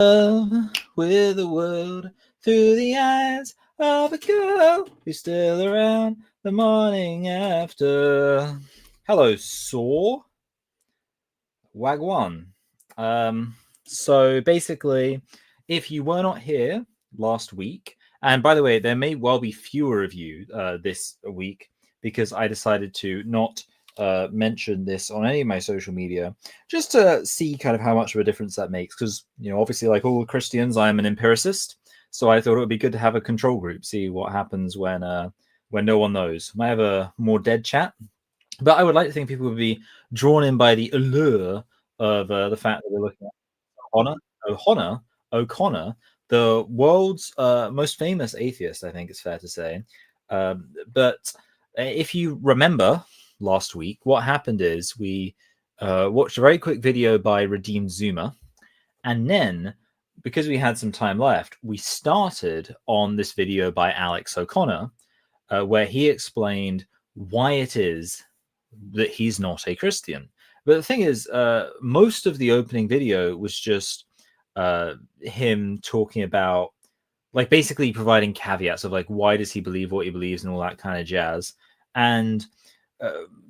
Love with the world through the eyes of a girl who's still around the morning after. Hello, Saw. Wagwan. So basically, if you were not here last week, and by the way, there may well be fewer of you this week because I decided to not mention this on any of my social media, just to see kind of how much of a difference that makes. Because, you know, obviously, like all Christians, I'm an empiricist, so I thought it would be good to have a control group, see what happens when no one knows. Might have a more dead chat, but I would like to think people would be drawn in by the allure of the fact that we're looking at O'Connor, the world's most famous atheist, I think it's fair to say. But if you remember last week, what happened is we watched a very quick video by Redeemed Zuma, and then, because we had some time left, we started on this video by Alex O'Connor, where he explained why it is that he's not a Christian. But the thing is, most of the opening video was just him talking about, like, basically providing caveats of, like, why does he believe what he believes and all that kind of jazz. And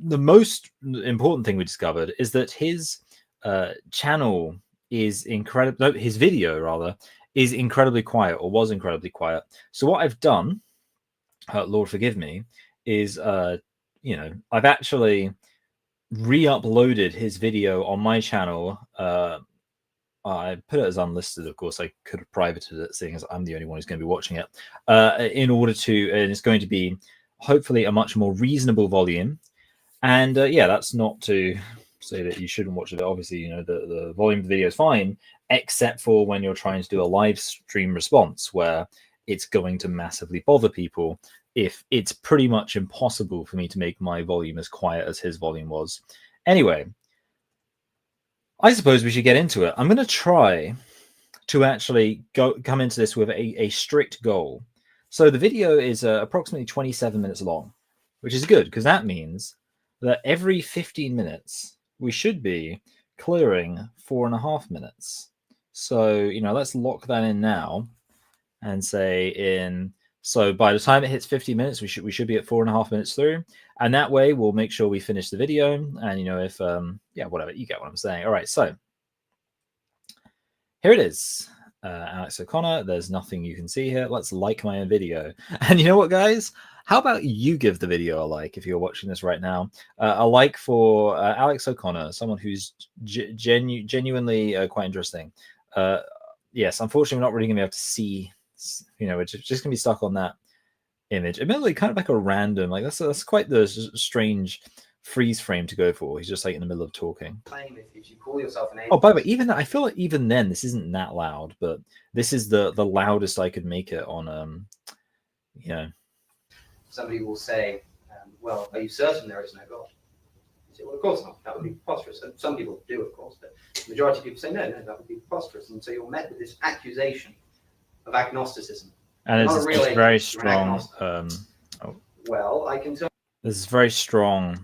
the most important thing we discovered is that his channel is incredible. His video, rather, is incredibly quiet, or was incredibly quiet. So what I've done, Lord forgive me, is I've actually re-uploaded his video on my channel. I put it as unlisted, of course. I could have privated it, seeing as I'm the only one who's going to be watching it, in order to, and it's going to be hopefully a much more reasonable volume. And yeah, that's not to say that you shouldn't watch it. Obviously, you know, the volume of the video is fine, except for when you're trying to do a live stream response, where it's going to massively bother people if it's pretty much impossible for me to make my volume as quiet as his volume was. Anyway, I suppose we should get into it. I'm going to try to actually come into this with a strict goal. So the video is approximately 27 minutes long, which is good, because that means that every 15 minutes we should be clearing 4.5 minutes. So, you know, let's lock that in now and say so by the time it hits 50 minutes, we should be at 4.5 minutes through, and that way we'll make sure we finish the video. And, you know, if yeah, whatever, you get what I'm saying. All right, so here it is. Alex O'Connor. There's nothing you can see here. Let's like my own video. And you know what, guys? How about you give the video a like if you're watching this right now? A like for Alex O'Connor, someone who's genuinely quite interesting. Yes, unfortunately, we're not really going to be able to see. You know, it's just going to be stuck on that image. Admittedly, kind of like a random, like that's quite the strange freeze frame to go for. He's just like in the middle of talking. If you call yourself an Oh, by the way, even I feel like even then this isn't that loud, but this is the loudest I could make it on. You know, somebody will say, "Well, are you certain there is no God?" You say, "Well, of course not. That would be preposterous." And some people do, of course, but the majority of people say, "No, that would be preposterous." And so you're met with this accusation of agnosticism. And it's just very strong. Well, I can tell. This is very strong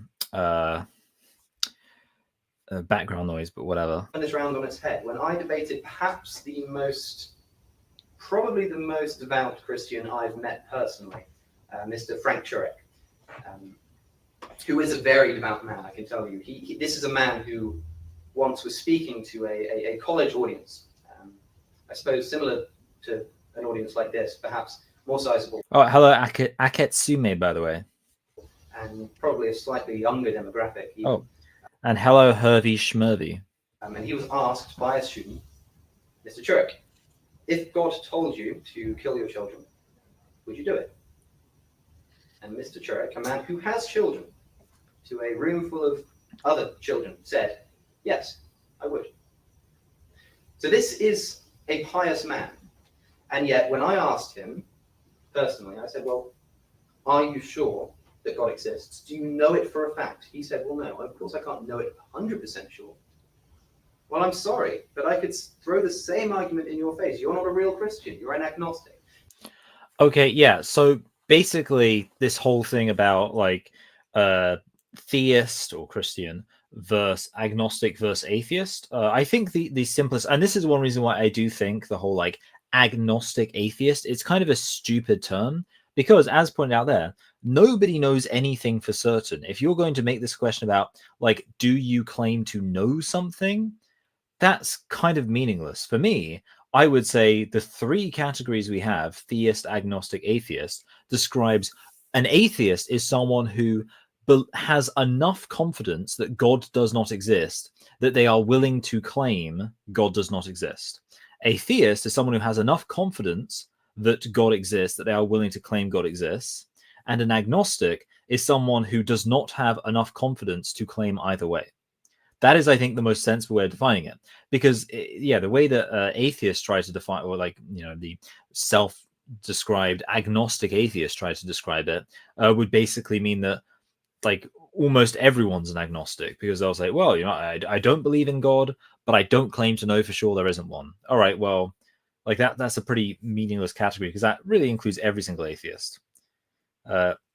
background noise, but whatever. Turn this round on its head. When I debated perhaps probably the most devout Christian I've met personally, Mr. Frank Turek, who is a very devout man, I can tell you. This is a man who once was speaking to a college audience, I suppose similar to an audience like this, perhaps more sizable. Oh, hello, Aketsume, by the way. And probably a slightly younger demographic. Even. Oh, and hello, Hervey Schmervy. And he was asked by a student, Mr. Turek, if God told you to kill your children, would you do it? And Mr. Turek, a man who has children, to a room full of other children, said, yes, I would. So this is a pious man. And yet, when I asked him personally, I said, well, are you sure that God exists? Do you know it for a fact? He said, well, no, of course I can't know it 100% sure. Well, I'm sorry, but I could throw the same argument in your face. You're not a real Christian. You're an agnostic. Okay, yeah. So basically, this whole thing about like theist or Christian versus agnostic versus atheist. I think the simplest, and this is one reason why I do think the whole like agnostic atheist, it's kind of a stupid term, because as pointed out there, nobody knows anything for certain. If you're going to make this question about like, do you claim to know something, that's kind of meaningless. For me, I would say the three categories we have, theist, agnostic, atheist, describes an atheist is someone who has enough confidence that God does not exist that they are willing to claim God does not exist. A theist is someone who has enough confidence that God exists that they are willing to claim God exists. And an agnostic is someone who does not have enough confidence to claim either way. That is, I think, the most sensible way of defining it, because the way that atheists try to define, or like the self-described agnostic atheists try to describe it, would basically mean that like almost everyone's an agnostic, because they'll say, well, I don't believe in God, but I don't claim to know for sure there isn't one. All right, well, like that's a pretty meaningless category, because that really includes every single atheist.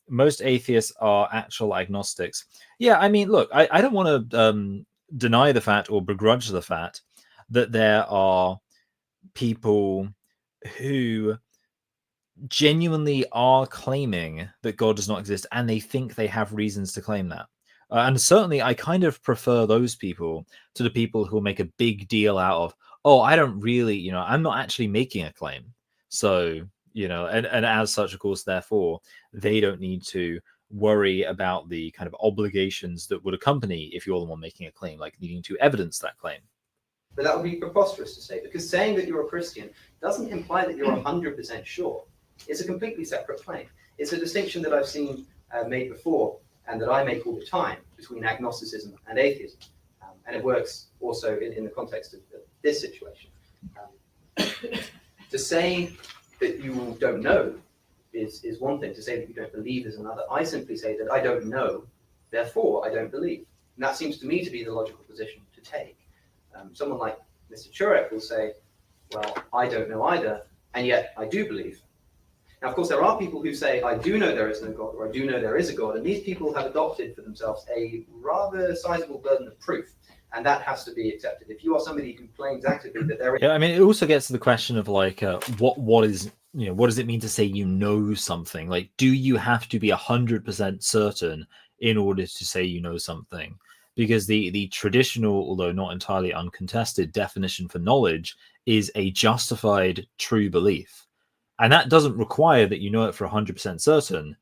Most atheists are actual agnostics. Yeah, I mean, look, I don't want to deny the fact or begrudge the fact that there are people who genuinely are claiming that God does not exist, and they think they have reasons to claim that. And certainly, I kind of prefer those people to the people who make a big deal out of, oh, I don't really, I'm not actually making a claim. So, and as such, of course, therefore, they don't need to worry about the kind of obligations that would accompany if you're the one making a claim, like needing to evidence that claim. But that would be preposterous to say, because saying that you're a Christian doesn't imply that you're 100% sure. It's a completely separate claim. It's a distinction that I've seen made before, and that I make all the time, between agnosticism and atheism. And it works also in the context of this situation. To say that you don't know is one thing. To say that you don't believe is another. I simply say that I don't know, therefore I don't believe. And that seems to me to be the logical position to take. Someone like Mr. Turek will say, well, I don't know either, and yet I do believe. Now, of course, there are people who say, I do know there is no God, or I do know there is a God, and these people have adopted for themselves a rather sizable burden of proof, and that has to be accepted. If you are somebody who claims actively that there is... Yeah, I mean, it also gets to the question of like, what is, what does it mean to say you know something? Like, do you have to be 100% certain in order to say you know something? Because the traditional, although not entirely uncontested, definition for knowledge is a justified true belief. And that doesn't require that you know it for 100% certain,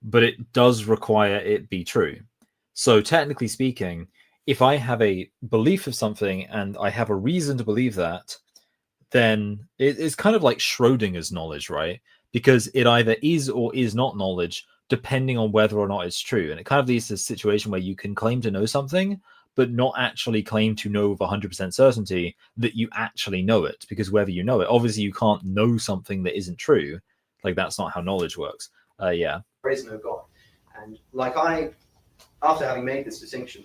but it does require it be true. So technically speaking, if I have a belief of something and I have a reason to believe that, then it's kind of like Schrodinger's knowledge, right? Because it either is or is not knowledge, depending on whether or not it's true. And it kind of leads to a situation where you can claim to know something, but not actually claim to know with 100% certainty that you actually know it. Because whether you know it, obviously you can't know something that isn't true. Like, that's not how knowledge works. Yeah. There is no God. And like after having made this distinction,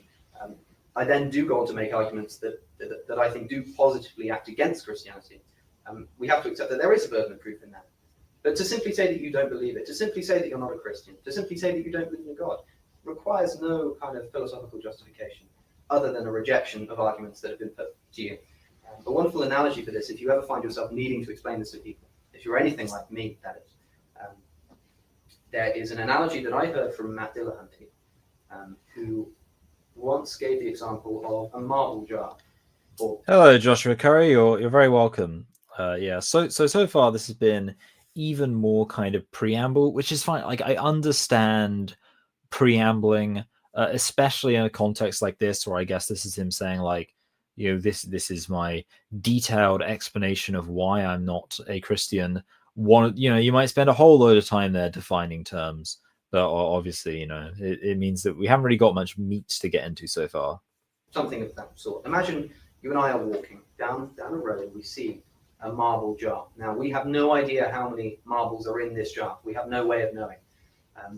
I then do go on to make arguments that I think do positively act against Christianity. We have to accept that there is a burden of proof in that. But to simply say that you don't believe it, to simply say that you're not a Christian, to simply say that you don't believe in God, requires no kind of philosophical justification other than a rejection of arguments that have been put to you. A wonderful analogy for this, if you ever find yourself needing to explain this to people, if you're anything like me, that is, there is an analogy that I heard from Matt Dillahunty, who once gave the example of a marble jar. Hello, Joshua Curry. You're very welcome. Yeah. So far this has been even more kind of preamble, which is fine. Like, I understand preambling, especially in a context like this, where I guess this is him saying like, this is my detailed explanation of why I'm not a Christian. You might spend a whole load of time there defining terms, but obviously, it means that we haven't really got much meat to get into so far. Something of that sort. Imagine you and I are walking down a road, we see a marble jar. Now, we have no idea how many marbles are in this jar. We have no way of knowing.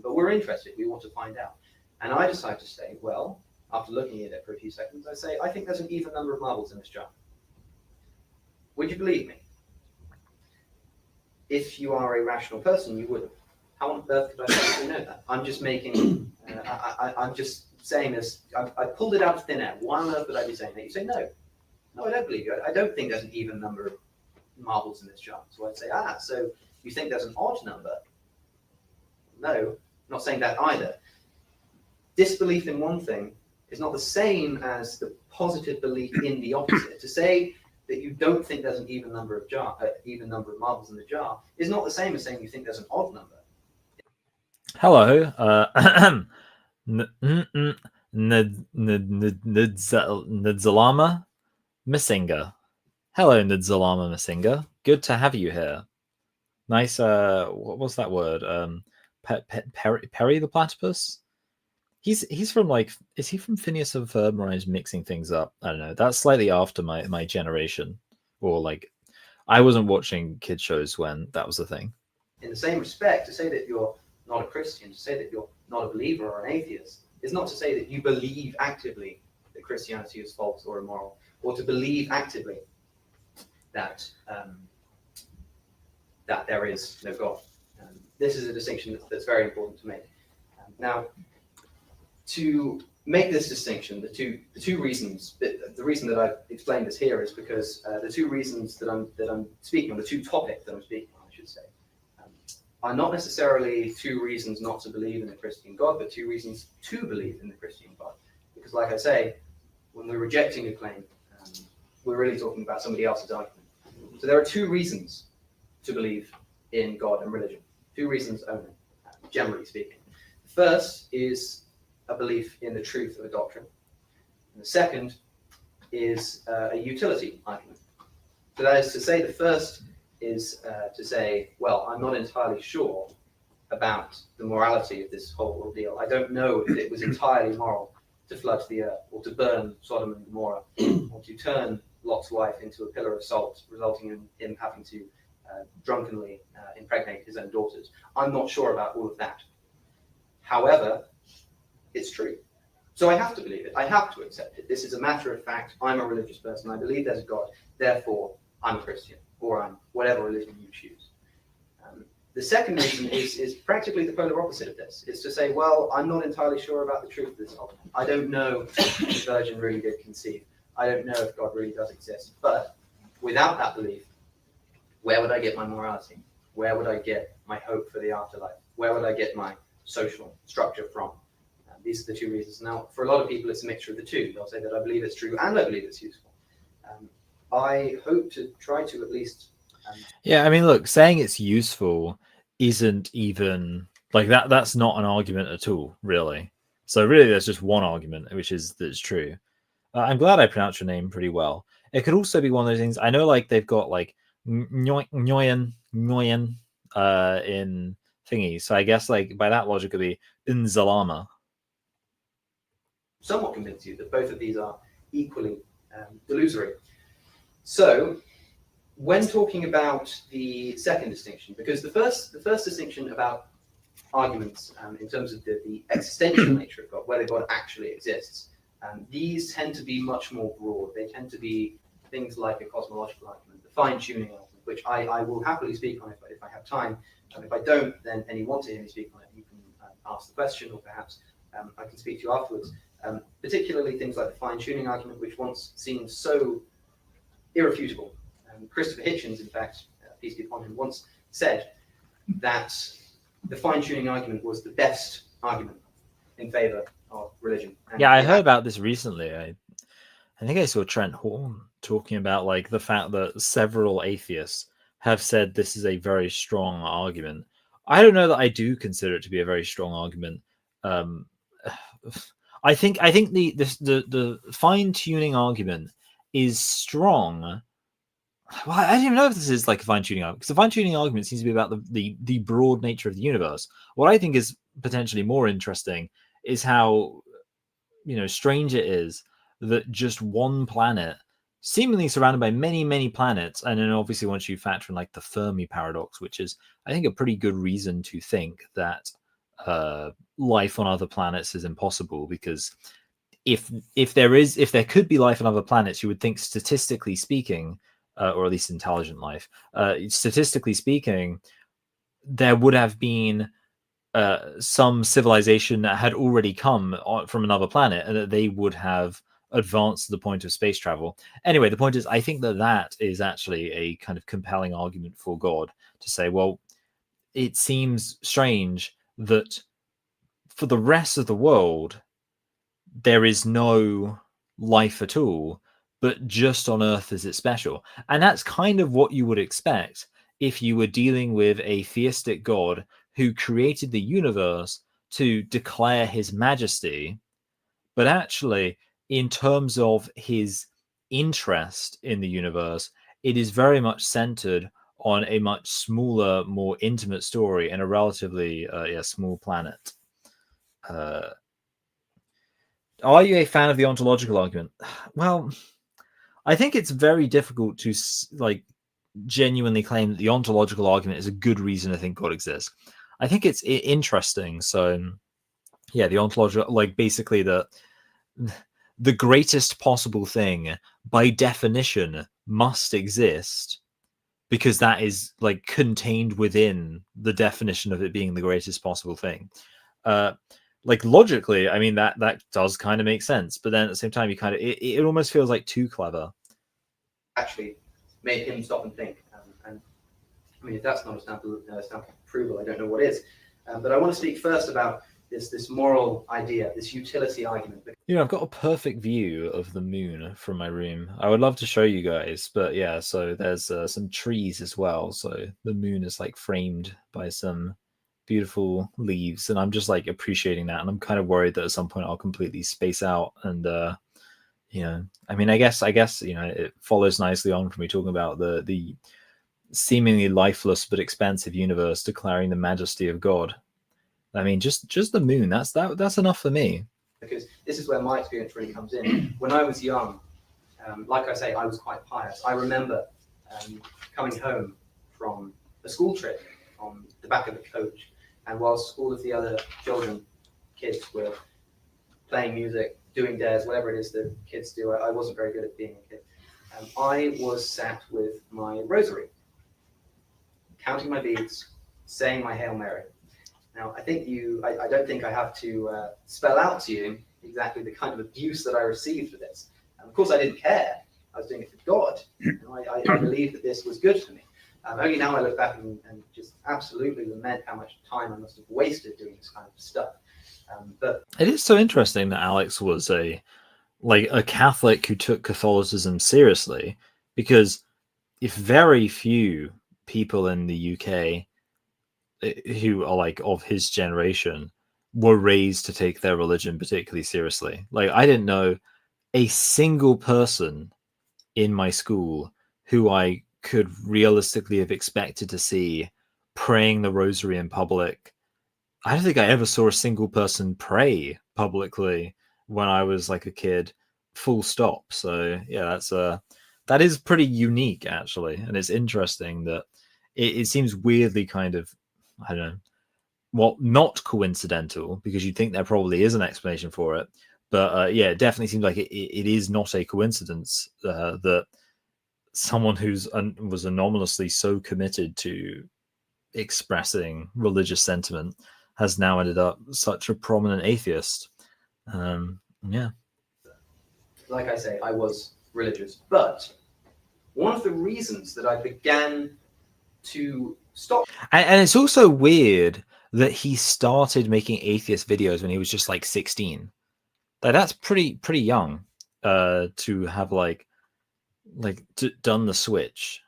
But we're interested. We want to find out. And I decide to say, well, after looking at it for a few seconds, I say, I think there's an even number of marbles in this jar. Would you believe me? If you are a rational person, you wouldn't. How on earth could I possibly know that? I'm just making, I'm just saying this, I pulled it out of thin air. Why on earth would I be saying that? You say, no, I don't believe you. I don't think there's an even number of marbles in this jar. So I'd say, so you think there's an odd number? No, I'm not saying that either. Disbelief in one thing is not the same as the positive belief in the opposite. To say that you don't think there's an even number of marbles in the jar is not the same as saying you think there's an odd number. Hello, Nidzalama Masinga. Hello, Nidzalama Masinga. Good to have you here. Nice. What was that word? Perry the platypus. He's from like, is he from Phineas and Ferb, or is mixing things up? I don't know. That's slightly after my generation, or like, I wasn't watching kid shows when that was a thing. In the same respect, to say that you're not a Christian, to say that you're not a believer or an atheist, is not to say that you believe actively that Christianity is false or immoral, or to believe actively that that there is no God. This is a distinction that's very important to make. Now, to make this distinction, the two reasons, the reason that I've explained this here is because the two reasons that I'm speaking on, the two topics that I'm speaking on, I should say, are not necessarily two reasons not to believe in the Christian God, but two reasons to believe in the Christian God. Because, like I say, when we're rejecting a claim, we're really talking about somebody else's argument. So there are two reasons to believe in God and religion. Two reasons only, generally speaking. The first is a belief in the truth of a doctrine. And the second is a utility argument. So that is to say, the first is to say, well, I'm not entirely sure about the morality of this whole ordeal. I don't know if it was entirely moral to flood the earth, or to burn Sodom and Gomorrah, or to turn Lot's wife into a pillar of salt, resulting in him having to drunkenly impregnate his own daughters. I'm not sure about all of that. However, it's true. So I have to believe it. I have to accept it. This is a matter of fact. I'm a religious person. I believe there's a God. Therefore, I'm a Christian, or I'm whatever religion you choose. The second reason is practically the polar opposite of this. It's to say, well, I'm not entirely sure about the truth of this whole thing. I don't know if the Virgin really did conceive. I don't know if God really does exist. But without that belief, where would I get my morality? Where would I get my hope for the afterlife? Where would I get my social structure from? These are the two reasons. Now, for a lot of people, it's a mixture of the two. They'll say that I believe it's true and I believe it's useful. I hope to try to at least... yeah, I mean, look, saying it's useful isn't even... like, that's not an argument at all, really. So really, there's just one argument, which is that it's true. I'm glad I pronounced your name pretty well. It could also be one of those things... I know, like, they've got, like, Nguyen in thingy. So I guess, like, by that logic, it would be Nzalama. Somewhat convince you that both of these are equally delusory. So, when talking about the second distinction, because the first distinction about arguments in terms of the existential nature of God, whether God actually exists, these tend to be much more broad. They tend to be things like a cosmological argument, the fine-tuning argument, which I will happily speak on if I have time. And if I don't, then and you want to hear me speak on it, you can ask the question, or perhaps I can speak to you afterwards. Particularly things like the fine-tuning argument, which once seemed so irrefutable. Christopher Hitchens, in fact, peace be upon him, once said that the fine-tuning argument was the best argument in favor of religion. And yeah, I heard about this recently. I think I saw Trent Horn talking about like the fact that several atheists have said this is a very strong argument. I don't know that I do consider it to be a very strong argument. I think the fine-tuning argument is strong. Well, I don't even know if this is like a fine-tuning argument, because the fine-tuning argument seems to be about the broad nature of the universe. What I think is potentially more interesting is how, strange it is that just one planet, seemingly surrounded by many, many planets, and then obviously once you factor in like the Fermi paradox, which is, I think, a pretty good reason to think that life on other planets is impossible, because if there could be life on other planets, you would think, statistically speaking, or at least intelligent life, statistically speaking, there would have been some civilization that had already come from another planet, and that they would have advanced to the point of space travel. Anyway, the point is, I think that is actually a kind of compelling argument for God to say, well, it seems strange that for the rest of the world, there is no life at all, but just on Earth is it special. And that's kind of what you would expect if you were dealing with a theistic God who created the universe to declare his majesty. But actually, in terms of his interest in the universe, it is very much centered on a much smaller, more intimate story in a relatively small planet. Are you a fan of the ontological argument? Well, I think it's very difficult to genuinely claim that the ontological argument is a good reason to think God exists. I think it's interesting. So, yeah, the ontological, basically the greatest possible thing by definition must exist because that is contained within the definition of it being the greatest possible thing. Logically, I mean that does kind of make sense, but then at the same time, you kind of it almost feels like too clever. Actually, made him stop and think. And I mean, if that's not a stamp of approval, I don't know what is. But I want to speak first about this moral idea, this utility argument. I've got a perfect view of the moon from my room. I would love to show you guys, but yeah, so there's some trees as well. So the moon is framed by some beautiful leaves, and I'm just appreciating that. And I'm kind of worried that at some point I'll completely space out. And I mean, I guess it follows nicely on from me talking about the seemingly lifeless but expansive universe declaring the majesty of God. I mean, just the moon. That's enough for me. Because this is where my experience really comes in. When I was young, like I say, I was quite pious. I remember coming home from a school trip on the back of the coach, and whilst all of the other kids were playing music, doing dares, whatever it is that kids do, I wasn't very good at being a kid. I was sat with my rosary, counting my beads, saying my Hail Mary. Now, I don't think I have to spell out to you exactly the kind of abuse that I received for this. And of course, I didn't care. I was doing it for God. I believed that this was good for me. Only now I look back and just absolutely lament how much time I must have wasted doing this kind of stuff. But it is so interesting that Alex was a Catholic who took Catholicism seriously, because if very few people in the UK who are of his generation were raised to take their religion particularly seriously. I didn't know a single person in my school who I could realistically have expected to see praying the rosary in public. I don't think I ever saw a single person pray publicly when I was a kid, full stop. So yeah, that is pretty unique actually. And it's interesting that it seems weirdly kind of, I don't know, well, not coincidental, because you'd think there probably is an explanation for it. But yeah, it definitely seems like it is not a coincidence that someone was anomalously so committed to expressing religious sentiment has now ended up such a prominent atheist. Yeah. Like I say, I was religious. But one of the reasons that I began to stop. And it's also weird that he started making atheist videos when he was just 16. That's pretty young to have done the switch.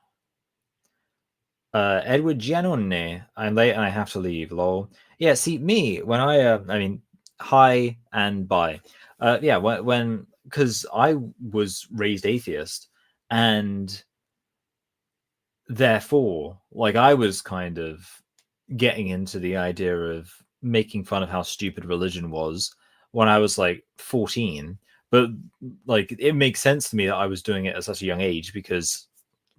Edward Giannone, I'm late and I have to leave. Lol. Yeah, see me when I mean, hi and bye. Yeah, when because I was raised atheist, and therefore, I was kind of getting into the idea of making fun of how stupid religion was when I was 14. But it makes sense to me that I was doing it at such a young age, because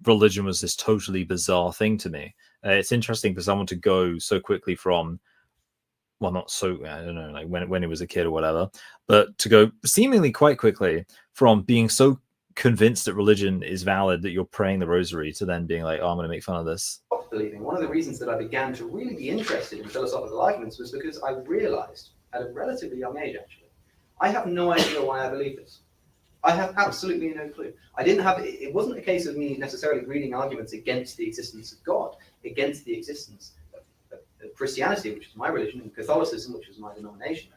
religion was this totally bizarre thing to me. It's interesting for someone to go so quickly from, well, not so, I don't know, when he was a kid or whatever, but to go seemingly quite quickly from being so convinced that religion is valid that you're praying the rosary to then being oh, I'm going to make fun of this. believing, one of the reasons that I began to really be interested in philosophical arguments was because I realized at a relatively young age, actually, I have no idea why I believe this. I have absolutely no clue. It wasn't a case of me necessarily reading arguments against the existence of God, against the existence of Christianity, which is my religion, and Catholicism, which is my denomination.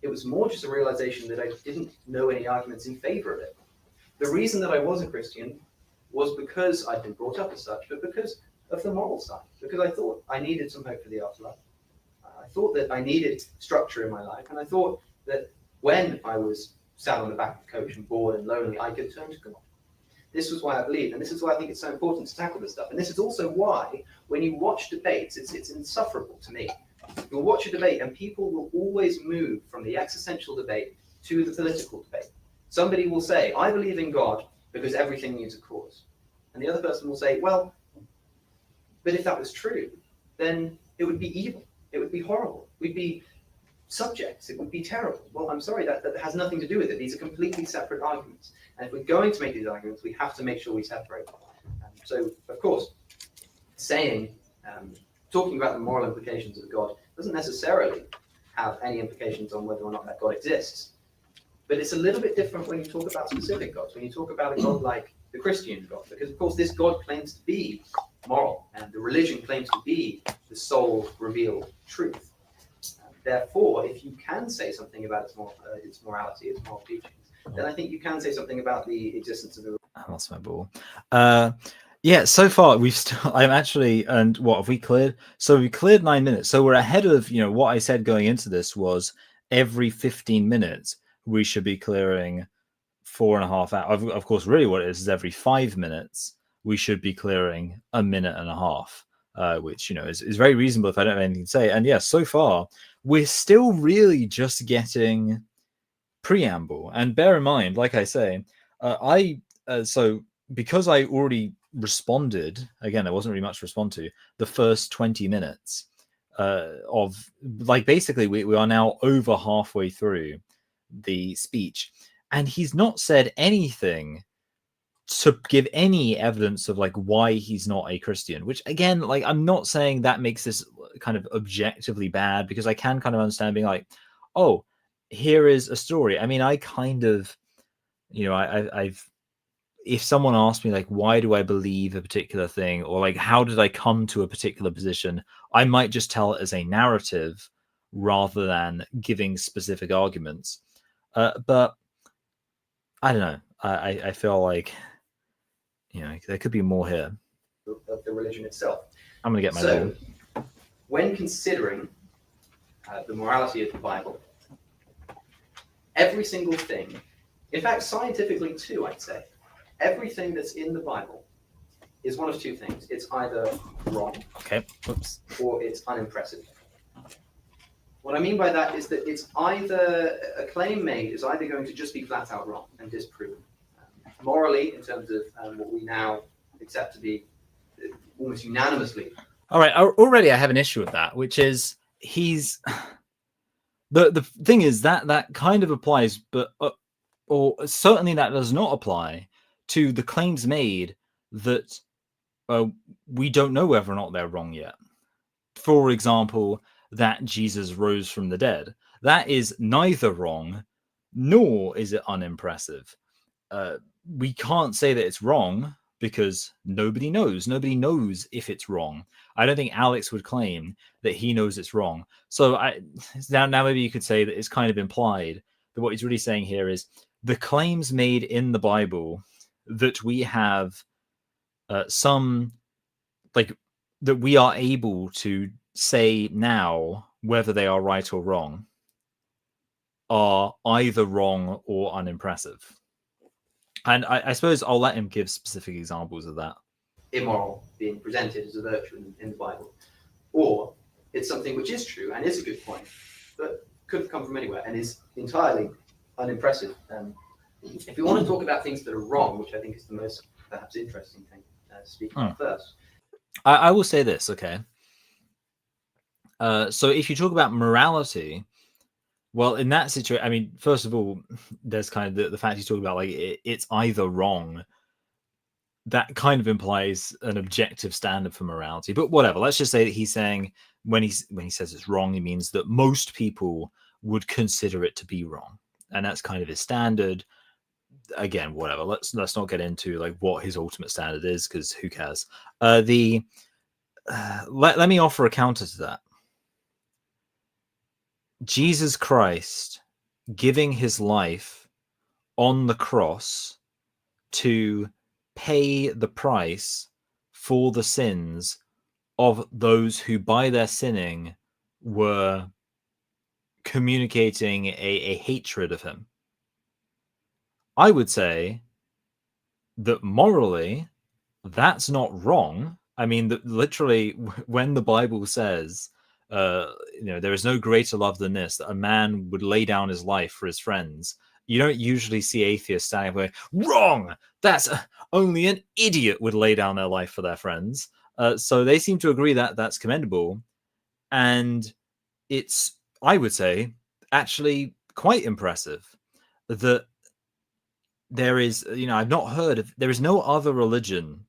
It was more just a realization that I didn't know any arguments in favor of it. The reason that I was a Christian was because I'd been brought up as such, but because of the moral side, because I thought I needed some hope for the afterlife. I thought that I needed structure in my life, and I thought that when I was sat on the back of the coach and bored and lonely, I could turn to God. This was why I believed, and this is why I think it's so important to tackle this stuff. And this is also why, when you watch debates, it's insufferable to me. You'll watch a debate, and people will always move from the existential debate to the political debate. Somebody will say, I believe in God because everything needs a cause. And the other person will say, well, but if that was true, then it would be evil. It would be horrible. We'd be subjects. It would be terrible. Well, I'm sorry, that has nothing to do with it. These are completely separate arguments. And if we're going to make these arguments, we have to make sure we separate them. So, of course, talking about the moral implications of God doesn't necessarily have any implications on whether or not that God exists. But it's a little bit different when you talk about specific gods, when you talk about a God like the Christian God, because, of course, this God claims to be moral, and the religion claims to be the sole revealed truth. Therefore, if you can say something about its morality, its moral teachings, then I think you can say something about the existence of the. I lost my ball. Yeah, so far I'm actually, and what have we cleared? So we cleared 9 minutes. So we're ahead of, what I said going into this was every 15 minutes we should be clearing 4.5 hours. Of course, really what it is every 5 minutes we should be clearing 1.5 minutes, which, is very reasonable if I don't have anything to say. And yes, so far we're still really just getting preamble. And bear in mind, like I say, so because I already responded, again, there wasn't really much to respond to, the first 20 minutes of, like, basically we are now over halfway through the speech, and he's not said anything to give any evidence of like why he's not a Christian, which again, like, I'm not saying that makes this kind of objectively bad, because I can kind of understand being like, oh, here is a story. I mean, I kind of, I've if someone asked me like, why do I believe a particular thing, or like, how did I come to a particular position, I might just tell it as a narrative rather than giving specific arguments. But I don't know. I feel like, there could be more here. Of the religion itself. I'm going to get my name. When considering the morality of the Bible, every single thing, in fact, scientifically too, I'd say, everything that's in the Bible is one of two things. It's either wrong, or it's unimpressive. What I mean by that is that it's either, a claim made is either going to just be flat out wrong and disproven. Morally, in terms of what we now accept to be almost unanimously. All right, already I have an issue with that, which is the thing is that kind of applies, but or certainly that does not apply to the claims made that we don't know whether or not they're wrong yet. For example, that Jesus rose from the dead. That is neither wrong, nor is it unimpressive. We can't say that it's wrong because nobody knows. Nobody knows if it's wrong. I don't think Alex would claim that he knows it's wrong. So now maybe you could say that it's kind of implied that what he's really saying here is the claims made in the Bible that we have some, like, that we are able to say now whether they are right or wrong are either wrong or unimpressive. And I suppose I'll let him give specific examples of that. Immoral being presented as a virtue in the Bible. Or it's something which is true and is a good point, but could have come from anywhere and is entirely unimpressive. If you want to talk about things that are wrong, which I think is the most perhaps interesting thing to speak about first. I will say this, okay? So if you talk about morality, well, in that situation, I mean, first of all, there's kind of the fact you talk about, like, it's either wrong. that kind of implies an objective standard for morality. But whatever. Let's just say that he's saying when he says it's wrong, he means that most people would consider it to be wrong, and that's kind of his standard. Again, whatever. Let's not get into like what his ultimate standard is, because who cares? Let me offer a counter to that. Jesus Christ giving his life on the cross to pay the price for the sins of those who by their sinning were communicating a hatred of him. I would say that morally, that's not wrong. I mean, literally, when the Bible says, there is no greater love than this, that a man would lay down his life for his friends, you don't usually see atheists standing there going, wrong! That's only an idiot would lay down their life for their friends. So they seem to agree that that's commendable. And it's, I would say, actually quite impressive that there is, I've not heard of, there is no other religion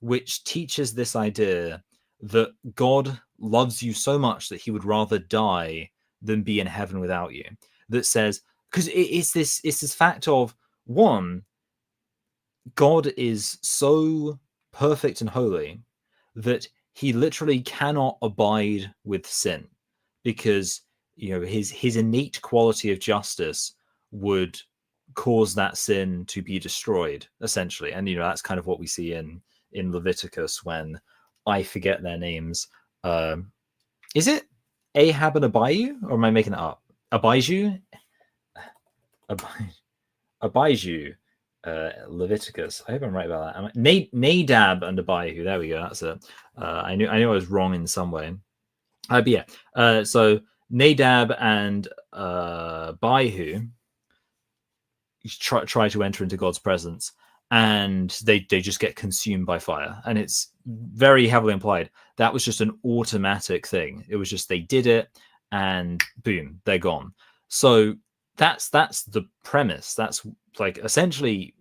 which teaches this idea that God loves you so much that he would rather die than be in heaven without you. That says, because it's this fact of, one, God is so perfect and holy that he literally cannot abide with sin, because his innate quality of justice would cause that sin to be destroyed, essentially. And that's kind of what we see in Leviticus, when I forget their names. Is it Ahab and Abihu, or am I making it up? Abijah, Leviticus. I hope I'm right about that. Nadab and Abihu. There we go. That's it. I knew I was wrong in some way. But yeah. So Nadab and Abihu try to enter into God's presence, and they just get consumed by fire. And it's very heavily implied that was just an automatic thing. It was just they did it, and boom, they're gone. So that's the premise. That's like essentially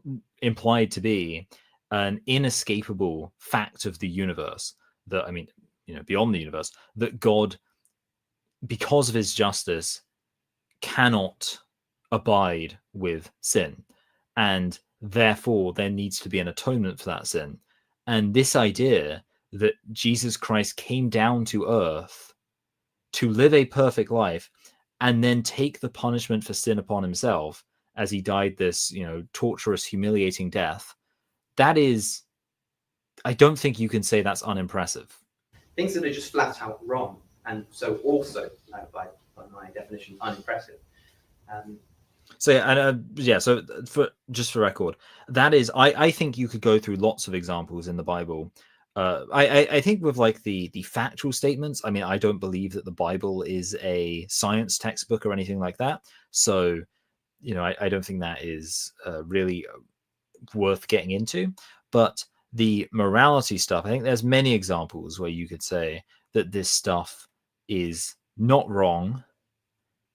implied to be an inescapable fact of the universe. That, I mean, beyond the universe, that God, because of his justice, cannot abide with sin, and therefore there needs to be an atonement for that sin. And this idea that Jesus Christ came down to earth to live a perfect life and then take the punishment for sin upon himself as he died this, torturous, humiliating death, that is, I don't think you can say that's unimpressive. Things that are just flat out wrong, and so also, by my definition, unimpressive. So for record, that is, I think you could go through lots of examples in the Bible. I think with like the factual statements, I mean, I don't believe that the Bible is a science textbook or anything like that. So, I don't think that is really worth getting into. But the morality stuff, I think there's many examples where you could say that this stuff is not wrong,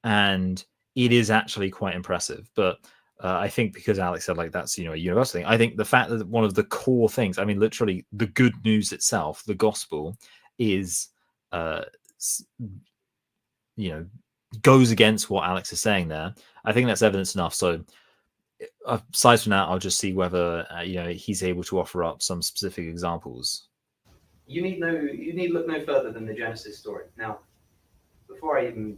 and it is actually quite impressive. But I think because Alex said like that's a universal thing, I think the fact that one of the core things, I mean, literally the good news itself, the gospel, is goes against what Alex is saying there. I think that's evidence enough. So aside from that, I'll just see whether he's able to offer up some specific examples. You need look no further than the Genesis story. Now, before I even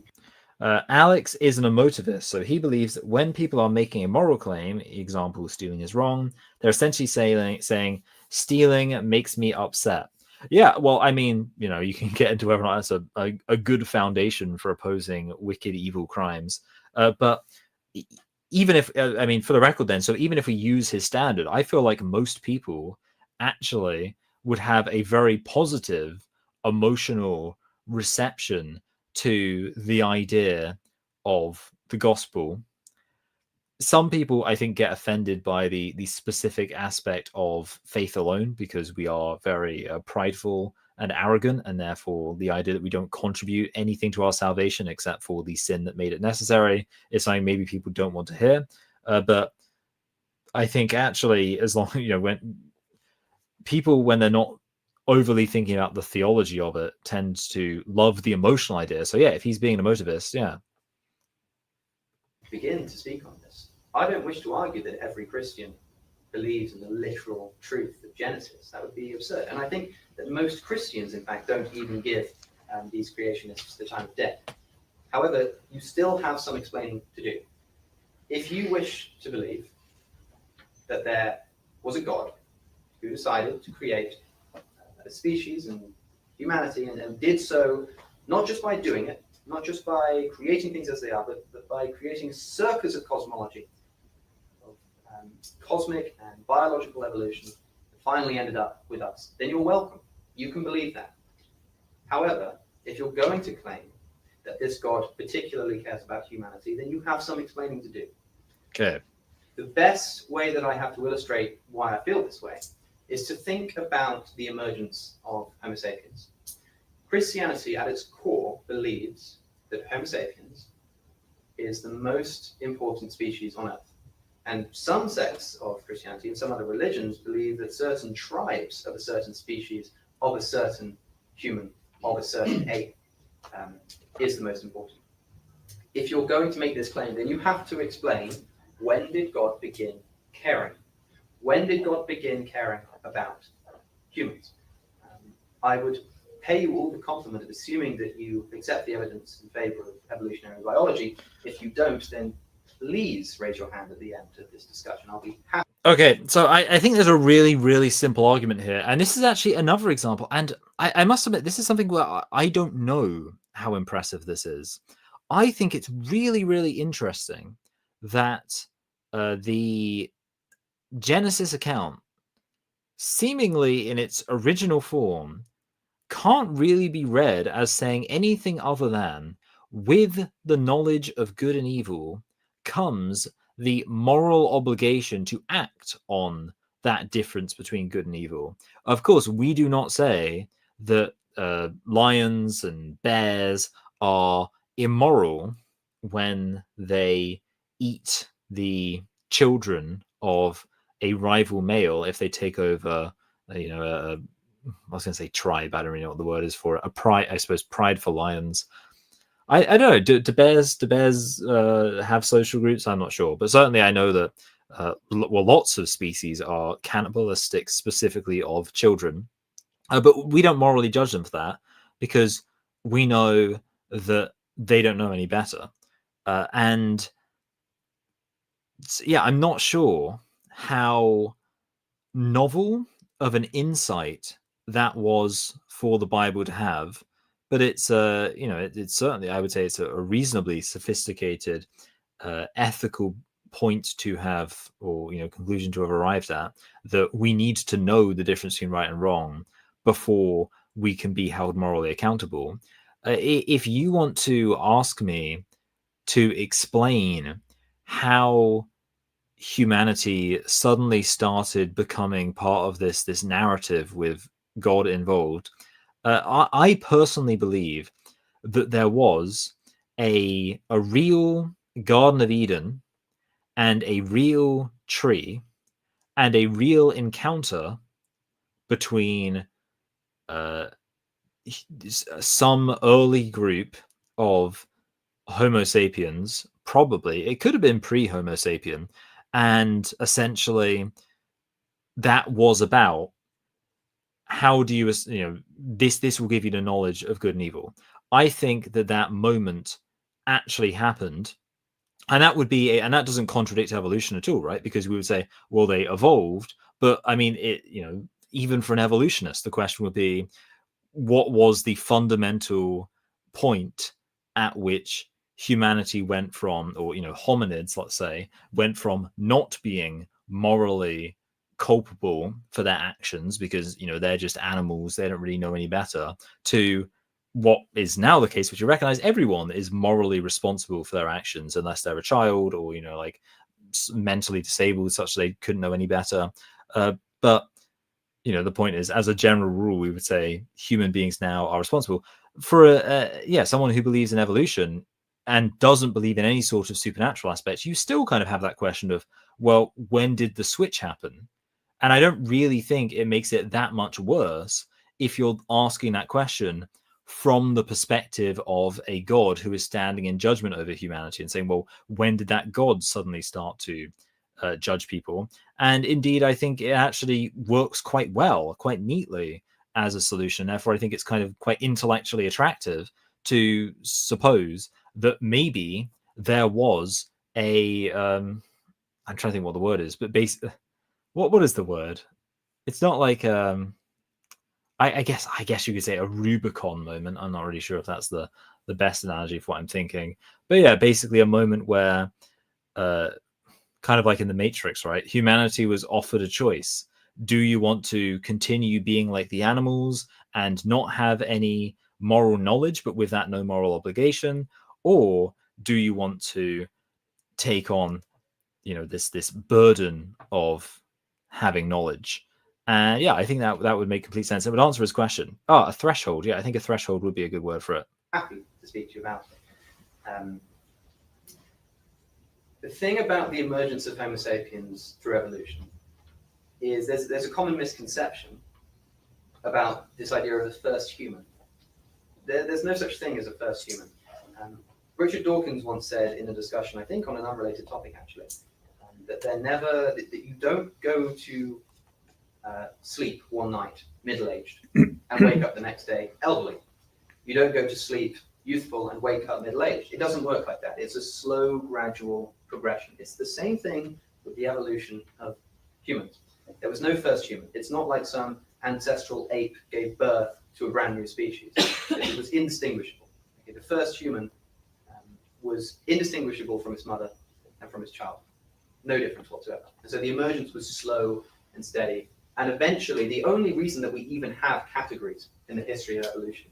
Alex is an emotivist, so he believes that when people are making a moral claim, example, stealing is wrong, they're essentially saying stealing makes me upset. Yeah, well, I mean, you can get into whether or not that's a good foundation for opposing wicked, evil crimes. But even if, I mean, for the record then, so even if we use his standard, I feel like most people actually would have a very positive emotional reception to the idea of the gospel. Some people, I think, get offended by the specific aspect of faith alone, because we are very prideful and arrogant, and therefore the idea that we don't contribute anything to our salvation except for the sin that made it necessary is something maybe people don't want to hear. But I think actually, as long when people, when they're not overly thinking about the theology of it, tend to love the emotional idea. So yeah, if he's being an emotivist, yeah. Begin to speak on this. I don't wish to argue that every Christian believes in the literal truth of Genesis. That would be absurd. And I think that most Christians, in fact, don't even give these creationists the time of day. However, you still have some explaining to do. If you wish to believe that there was a God who decided to create a species and humanity, and did so not just by doing it, not just by creating things as they are, but by creating a circus of cosmology, of cosmic and biological evolution, that finally ended up with us, then you're welcome. You can believe that. However, if you're going to claim that this God particularly cares about humanity, then you have some explaining to do. Okay. The best way that I have to illustrate why I feel this way is to think about the emergence of Homo sapiens. Christianity, at its core, believes that Homo sapiens is the most important species on Earth. And some sects of Christianity and some other religions believe that certain tribes of a certain species, of a certain human, of a certain ape, is the most important. If you're going to make this claim, then you have to explain, when did God begin caring? When did God begin caring about humans? I would pay you all the compliment of assuming that you accept the evidence in favor of evolutionary biology. If you don't, then please raise your hand at the end of this discussion. I'll be happy. Okay, so I think there's a really, really simple argument here. And this is actually another example. And I must admit, this is something where I don't know how impressive this is. I think it's really, really interesting that the Genesis account, seemingly in its original form, can't really be read as saying anything other than, with the knowledge of good and evil comes the moral obligation to act on that difference between good and evil. Of course, we do not say that lions and bears are immoral when they eat the children of a rival male if they take over, I was going to say tribe. I don't really know what the word is for it. A pride, I suppose, pride for lions. I don't know. Do bears have social groups? I'm not sure, but certainly I know that lots of species are cannibalistic, specifically of children. But we don't morally judge them for that because we know that they don't know any better. And yeah, I'm not sure how novel of an insight that was for the Bible to have, but it's it's certainly, I would say, it's a reasonably sophisticated ethical point to have, or conclusion to have arrived at, that we need to know the difference between right and wrong before we can be held morally accountable. If you want to ask me to explain how humanity suddenly started becoming part of this narrative with God involved, I personally believe that there was a real Garden of Eden and a real tree and a real encounter between some early group of Homo sapiens. Probably it could have been pre-Homo sapien, and essentially that was about, how do you this will give you the knowledge of good and evil. I think that moment actually happened, and that would be and that doesn't contradict evolution at all, right? Because we would say, well, they evolved, but I mean, even for an evolutionist, the question would be, what was the fundamental point at which humanity went from, or hominids, let's say, went from not being morally culpable for their actions because they're just animals, they don't really know any better, to what is now the case, which you recognize everyone is morally responsible for their actions unless they're a child or like mentally disabled such that they couldn't know any better. But the point is, as a general rule, we would say human beings now are responsible. For someone who believes in evolution and doesn't believe in any sort of supernatural aspects, you still kind of have that question of, well, when did the switch happen? And I don't really think it makes it that much worse if you're asking that question from the perspective of a God who is standing in judgment over humanity and saying, well, when did that God suddenly start to judge people? And indeed, I think it actually works quite well, quite neatly as a solution. Therefore, I think it's kind of quite intellectually attractive to suppose that maybe there was a I'm trying to think what the word is, but what is the word? It's not like I guess you could say a Rubicon moment. I'm not really sure if that's the best analogy for what I'm thinking. But yeah, basically a moment where kind of like in the Matrix, right? Humanity was offered a choice. Do you want to continue being like the animals and not have any moral knowledge, but with that no moral obligation? Or do you want to take on, this burden of having knowledge? And yeah, I think that would make complete sense. It would answer his question. Oh, a threshold. Yeah, I think a threshold would be a good word for it. Happy to speak to you about it. The thing about the emergence of Homo sapiens through evolution is there's a common misconception about this idea of the first human. There's no such thing as a first human. Richard Dawkins once said in a discussion, I think on an unrelated topic actually, that you don't go to sleep one night middle-aged and wake up the next day elderly. You don't go to sleep youthful and wake up middle-aged. It doesn't work like that. It's a slow, gradual progression. It's the same thing with the evolution of humans. There was no first human. It's not like some ancestral ape gave birth to a brand new species. It was indistinguishable. Okay, the first human was indistinguishable from its mother and from its child. No difference whatsoever. And so the emergence was slow and steady. And eventually, the only reason that we even have categories in the history of evolution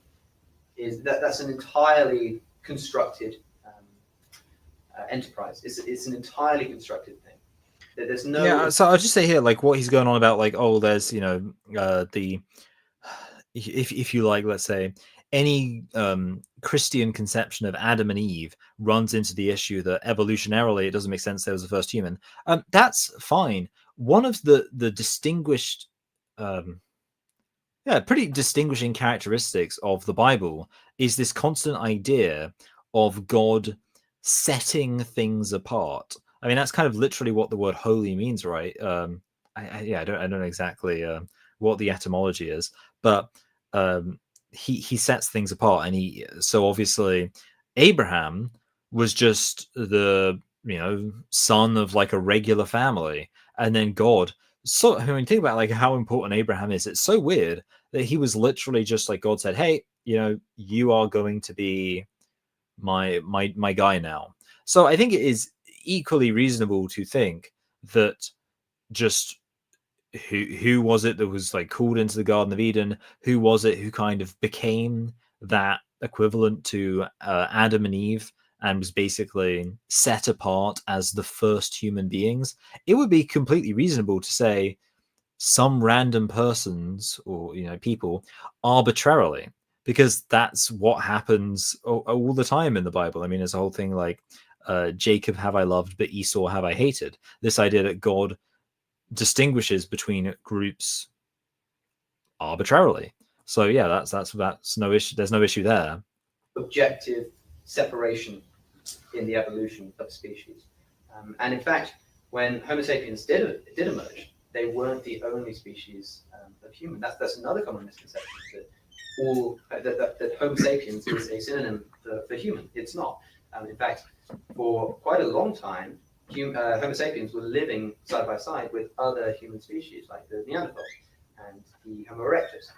is that that's an entirely constructed enterprise. It's an entirely constructed thing. There's no. Yeah, so I'll just say here, like what he's going on about, like, oh, there's the if you like, let's say any Christian conception of Adam and Eve runs into the issue that evolutionarily it doesn't make sense there was a first human. That's fine. One of the distinguished pretty distinguishing characteristics of the Bible is this constant idea of God setting things apart. I mean, that's kind of literally what the word holy means, right? I don't know exactly what the etymology is, but he sets things apart, and so obviously Abraham was just the son of like a regular family, and then God. So when you think about like how important Abraham is, it's so weird that he was literally just like God said, "Hey, you are going to be my guy now." So I think it is equally reasonable to think that just who was it that was like called into the Garden of Eden? Who was it who kind of became that equivalent to Adam and Eve and was basically set apart as the first human beings? It would be completely reasonable to say some random persons or people arbitrarily, because that's what happens all the time in the Bible. I mean, there's a whole thing like Jacob have I loved, but Esau have I hated. This idea that God distinguishes between groups arbitrarily. So yeah, that's no issue. There's no issue there. Objective separation in the evolution of species, and in fact, when Homo sapiens did emerge, they weren't the only species of human. That's another common misconception, that Homo sapiens is a synonym for human. It's not. In fact, for quite a long time, Homo sapiens were living side by side with other human species like the Neanderthals and the Homo erectus.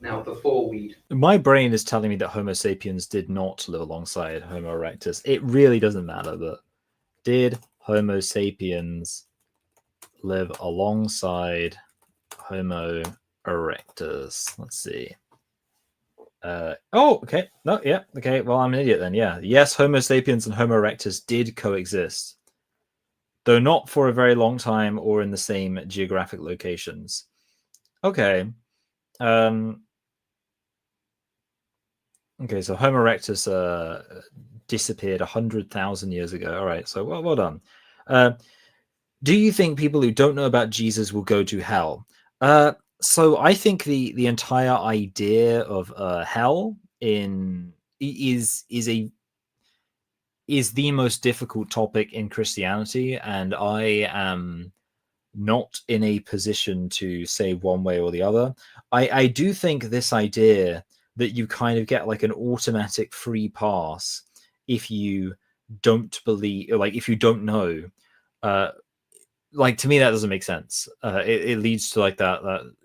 Now, before my brain is telling me that Homo sapiens did not live alongside Homo erectus. It really doesn't matter, but did Homo sapiens live alongside Homo erectus? Let's see. Okay. No, yeah. Okay. Well, I'm an idiot then. Yeah. Yes, Homo sapiens and Homo erectus did coexist, though not for a very long time or in the same geographic locations. Okay. Okay, so Homo erectus disappeared 100,000 years ago. All right, so well done. Do you think people who don't know about Jesus will go to hell? So I think the entire idea of hell is the most difficult topic in Christianity, and I am not in a position to say one way or the other. I do think this idea that you kind of get like an automatic free pass if you don't believe, like if you don't know, uh, like to me that doesn't make sense. It leads to like that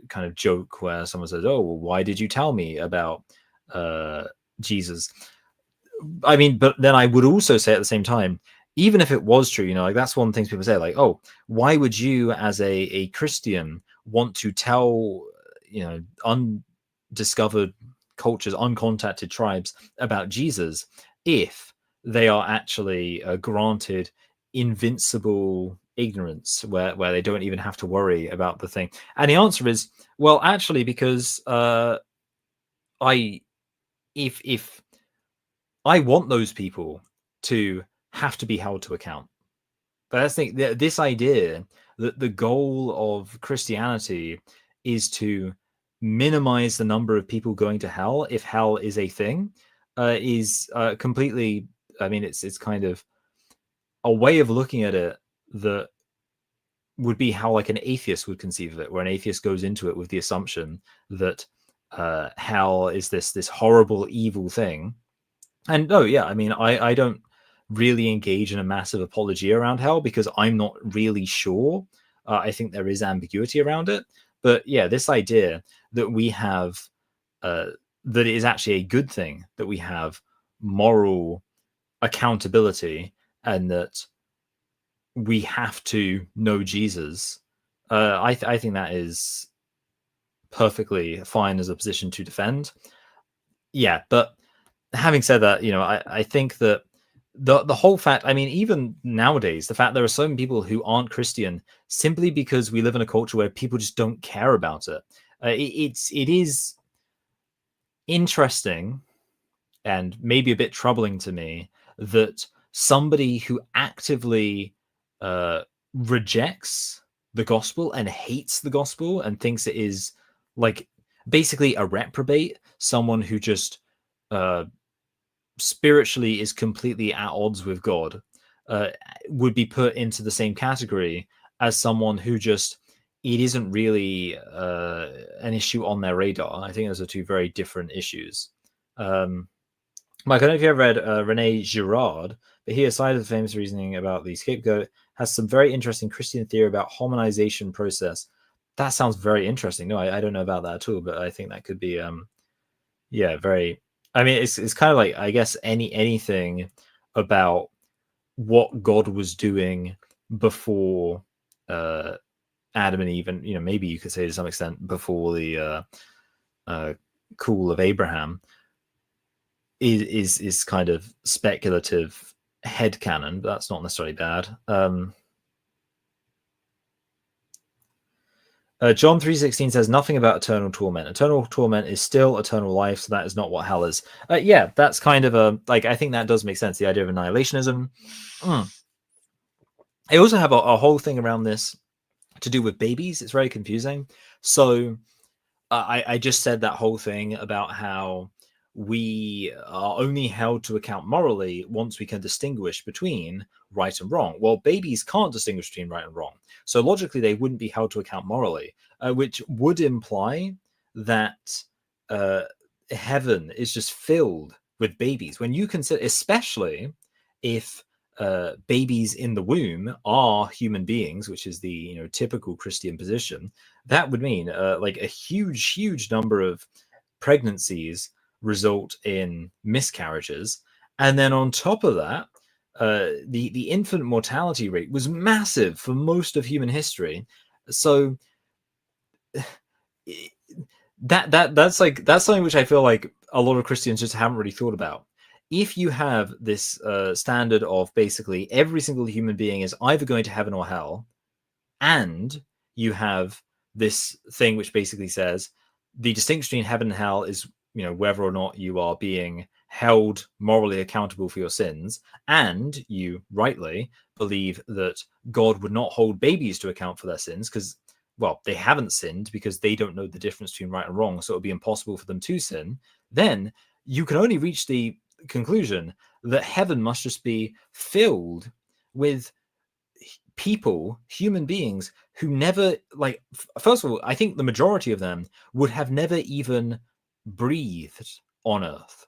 kind of joke where someone says, "Oh, well, why did you tell me about Jesus?" I mean, but then I would also say at the same time, even if it was true, like that's one of the things people say, like, "Oh, why would you, as a Christian, want to tell undiscovered cultures, uncontacted tribes about Jesus if they are actually granted invincible ignorance where they don't even have to worry about the thing?" And the answer is, well, actually, because I if I want those people to have to be held to account. But I think that this idea that the goal of Christianity is to minimize the number of people going to hell, if hell is a thing, is completely. I mean, it's kind of a way of looking at it that would be how like an atheist would conceive of it, where an atheist goes into it with the assumption that hell is this horrible, evil thing. And no, yeah, I mean, I don't really engage in a massive apology around hell because I'm not really sure. I think there is ambiguity around it. But yeah, this idea that we have, that it is actually a good thing that we have moral accountability and that we have to know Jesus, I think that is perfectly fine as a position to defend. Yeah, but having said that, I think that the whole fact, I mean, even nowadays, the fact there are so many people who aren't Christian simply because we live in a culture where people just don't care about it. It is interesting and maybe a bit troubling to me that somebody who actively rejects the gospel and hates the gospel and thinks it is like basically a reprobate, someone who just spiritually is completely at odds with God, would be put into the same category as someone who just it isn't really an issue on their radar. I think those are two very different issues. Mike, I don't know if you ever read Rene Girard, but he, aside the famous reasoning about the scapegoat, has some very interesting Christian theory about harmonization process. That sounds very interesting. No, I don't know about that at all, but I think that could be, yeah, very. I mean, it's kind of like, I guess, anything about what God was doing before Adam and Eve, and maybe you could say to some extent before the call of Abraham, is kind of speculative headcanon, but that's not necessarily bad. John 3:16 says nothing about eternal torment. Eternal torment is still eternal life, so that is not what hell is. Yeah, that's kind of a like. I think that does make sense. The idea of annihilationism. I also have a whole thing around this to do with babies. It's very confusing. So I just said that whole thing about how we are only held to account morally once we can distinguish between right and wrong. Well, babies can't distinguish between right and wrong. So logically, they wouldn't be held to account morally, which would imply that heaven is just filled with babies. When you consider, especially if babies in the womb are human beings, which is the typical Christian position, that would mean like a huge number of pregnancies result in miscarriages, and then on top of that, the infant mortality rate was massive for most of human history. So that's something which I feel like a lot of Christians just haven't really thought about. If you have this standard of basically every single human being is either going to heaven or hell, and you have this thing which basically says the distinction between heaven and hell is whether or not you are being held morally accountable for your sins, and you rightly believe that God would not hold babies to account for their sins because, well, they haven't sinned because they don't know the difference between right and wrong, so it would be impossible for them to sin, then you can only reach the conclusion that heaven must just be filled with people, human beings, who never, like, first of all, I think the majority of them would have never even breathed on earth.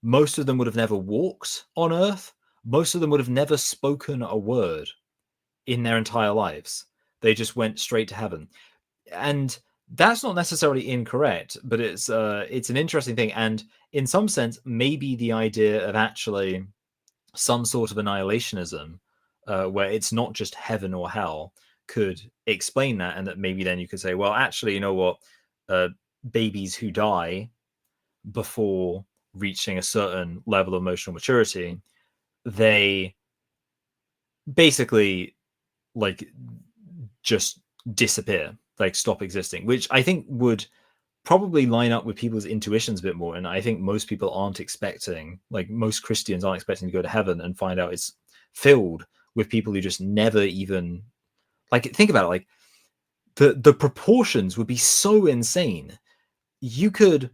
Most of them would have never walked on earth. Most of them would have never spoken a word in their entire lives. They just went straight to heaven. And that's not necessarily incorrect, but it's an interesting thing. And in some sense, maybe the idea of actually some sort of annihilationism, where it's not just heaven or hell, could explain that. And that maybe then you could say, well, actually, you know what? Babies who die before reaching a certain level of emotional maturity, they basically like just disappear, like stop existing, which I think would probably line up with people's intuitions a bit more. And I think most people aren't expecting, like most Christians aren't expecting to go to heaven and find out it's filled with people who just never even, like, think about it, like the proportions would be so insane. You could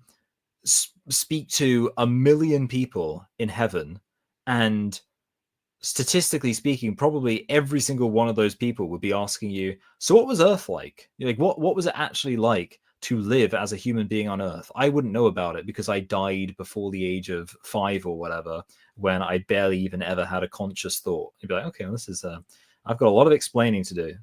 speak to 1 million people in heaven, and statistically speaking, probably every single one of those people would be asking you, so what was Earth like? Like, what was it actually like to live as a human being on Earth? I wouldn't know about it because I died before the age of 5 or whatever, when I barely even ever had a conscious thought. You'd be like, okay, well, this is I've got a lot of explaining to do.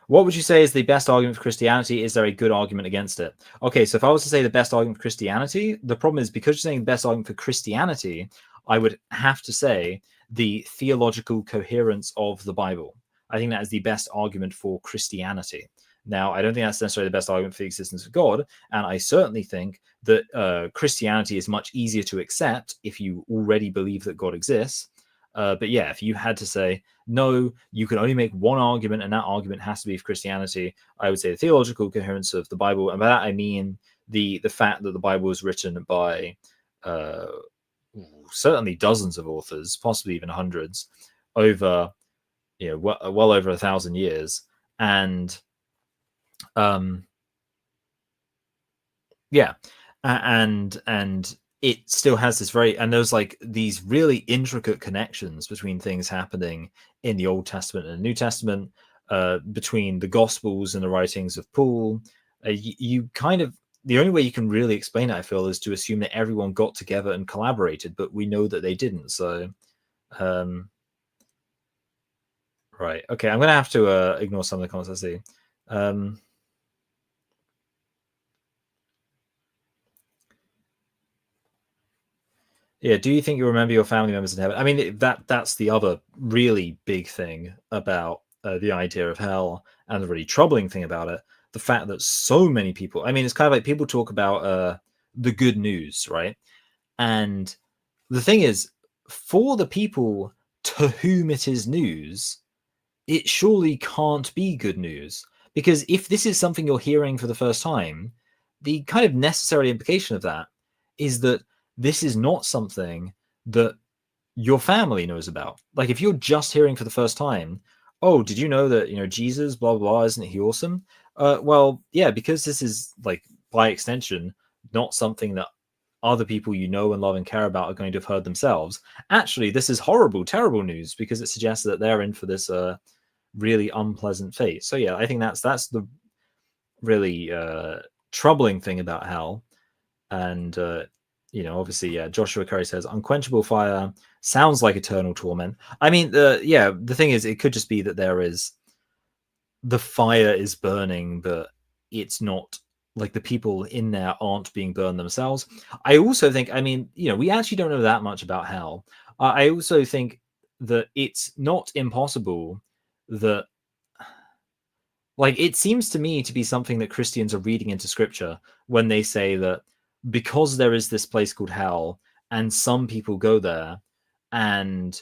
What would you say is the best argument for Christianity? Is there a good argument against it? Okay, so if I was to say the best argument for Christianity, the problem is because you're saying the best argument for Christianity, I would have to say the theological coherence of the Bible. I think that is the best argument for Christianity. Now, I don't think that's necessarily the best argument for the existence of God, and I certainly think that Christianity is much easier to accept if you already believe that God exists. But yeah, if you had to say, no, you can only make one argument, and that argument has to be for Christianity, I would say the theological coherence of the Bible. And by that, I mean the fact that the Bible was written by certainly dozens of authors, possibly even hundreds, over, well over 1,000 years. And yeah, and it still has this and there's like these really intricate connections between things happening in the Old Testament and the New Testament, between the Gospels and the writings of Paul. You kind of, the only way you can really explain it, I feel, is to assume that everyone got together and collaborated, but we know that they didn't. So, right. Okay, I'm going to have to ignore some of the comments I see. Yeah, do you think you remember your family members in heaven? I mean, that's the other really big thing about the idea of hell, and the really troubling thing about it, the fact that so many people, I mean, it's kind of like people talk about the good news, right? And the thing is, for the people to whom it is news, it surely can't be good news. Because if this is something you're hearing for the first time, the kind of necessary implication of that is that this is not something that your family knows about. Like, if you're just hearing for the first time, oh, did you know that, Jesus, blah, blah, blah, isn't he awesome? Well, yeah, because this is, like, by extension, not something that other people you know and love and care about are going to have heard themselves. Actually, this is horrible, terrible news, because it suggests that they're in for this really unpleasant fate. So yeah, I think that's the really troubling thing about hell. And obviously, yeah, Joshua Curry says unquenchable fire sounds like eternal torment. I mean, the thing is, it could just be that the fire is burning, but it's not like the people in there aren't being burned themselves. I also think, I mean, we actually don't know that much about hell. I also think that it's not impossible that, like, it seems to me to be something that Christians are reading into scripture when they say that because there is this place called hell and some people go there and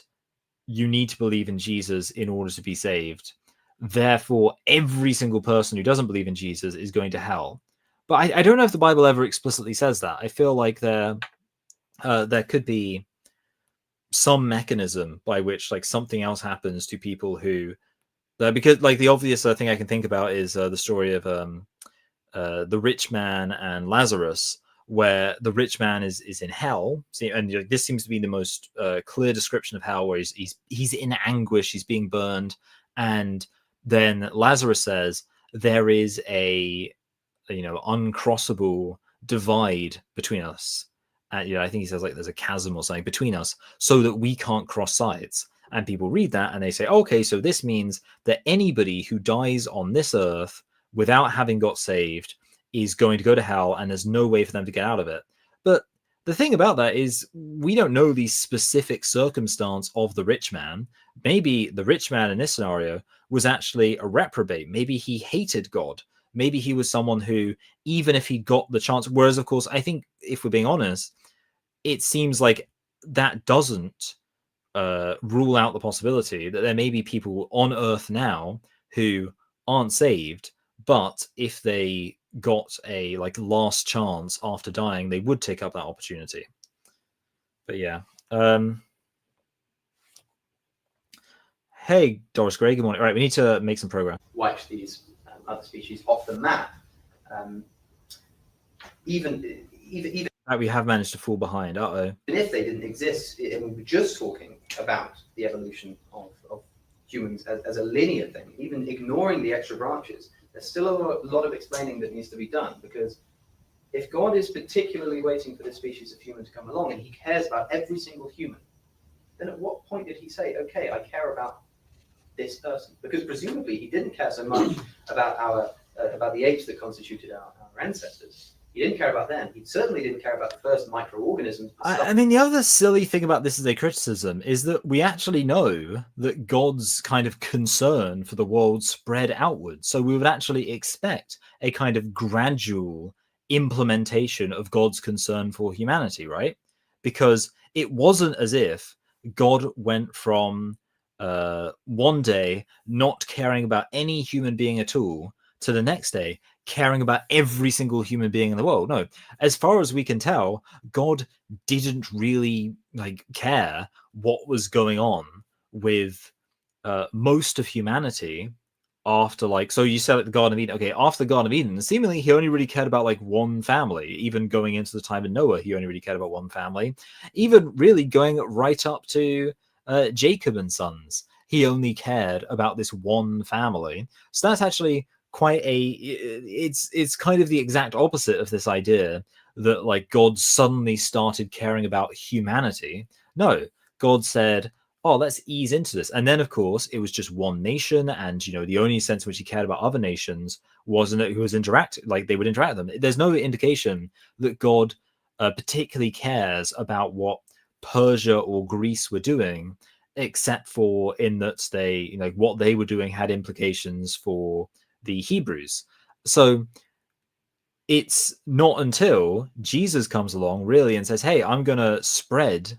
you need to believe in Jesus in order to be saved, therefore every single person who doesn't believe in Jesus is going to hell. But I don't know if the Bible ever explicitly says that. I feel like there could be, some mechanism by which like something else happens to people who, because like the obvious thing I can think about is the story of the rich man and Lazarus, where the rich man is in hell. See, and this seems to be the most clear description of hell, where he's in anguish, he's being burned, and then Lazarus says there is a uncrossable divide between us. And I think he says like there's a chasm or something between us, so that we can't cross sides. And people read that and they say, okay, so this means that anybody who dies on this earth without having got saved is going to go to hell, and there's no way for them to get out of it. But the thing about that is we don't know the specific circumstance of the rich man. Maybe the rich man in this scenario was actually a reprobate. Maybe he hated God. Maybe he was someone who, even if he got the chance, whereas of course, I think if we're being honest, it seems like that doesn't rule out the possibility that there may be people on earth now who aren't saved, but if they got a like last chance after dying, they would take up that opportunity. But yeah. Hey, Doris Gray, good morning. All right, we need to make some progress. Wipes these other species off the map. Even we have managed to fall behind. Even if they didn't exist, and we were just talking about the evolution of humans as a linear thing, even ignoring the extra branches, there's still a lot of explaining that needs to be done. Because if God is particularly waiting for this species of human to come along, and he cares about every single human, then at what point did he say, okay, I care about this person? Because presumably he didn't care so much about the apes that constituted our ancestors. He didn't care about them. He certainly didn't care about the first microorganisms. I mean, the other silly thing about this as a criticism is that we actually know that God's kind of concern for the world spread outwards. So we would actually expect a kind of gradual implementation of God's concern for humanity, right? Because it wasn't as if God went from one day not caring about any human being at all to the next day caring about every single human being in the world. No, as far as we can tell, God didn't really like care what was going on with most of humanity after so you said at the Garden of Eden. Okay, after the Garden of Eden, seemingly he only really cared about like one family. Even going into the time of Noah, he only really cared about one family. Even really going right up to Jacob and sons, he only cared about this one family. So that's actually quite it's kind of the exact opposite of this idea that like God suddenly started caring about humanity. No, God said, oh, let's ease into this. And then of course it was just one nation, and the only sense in which he cared about other nations wasn't that he was they would interact with them. There's no indication that God particularly cares about what Persia or Greece were doing, except for in that they what they were doing had implications for the Hebrews. So it's not until Jesus comes along really and says, hey, I'm going to spread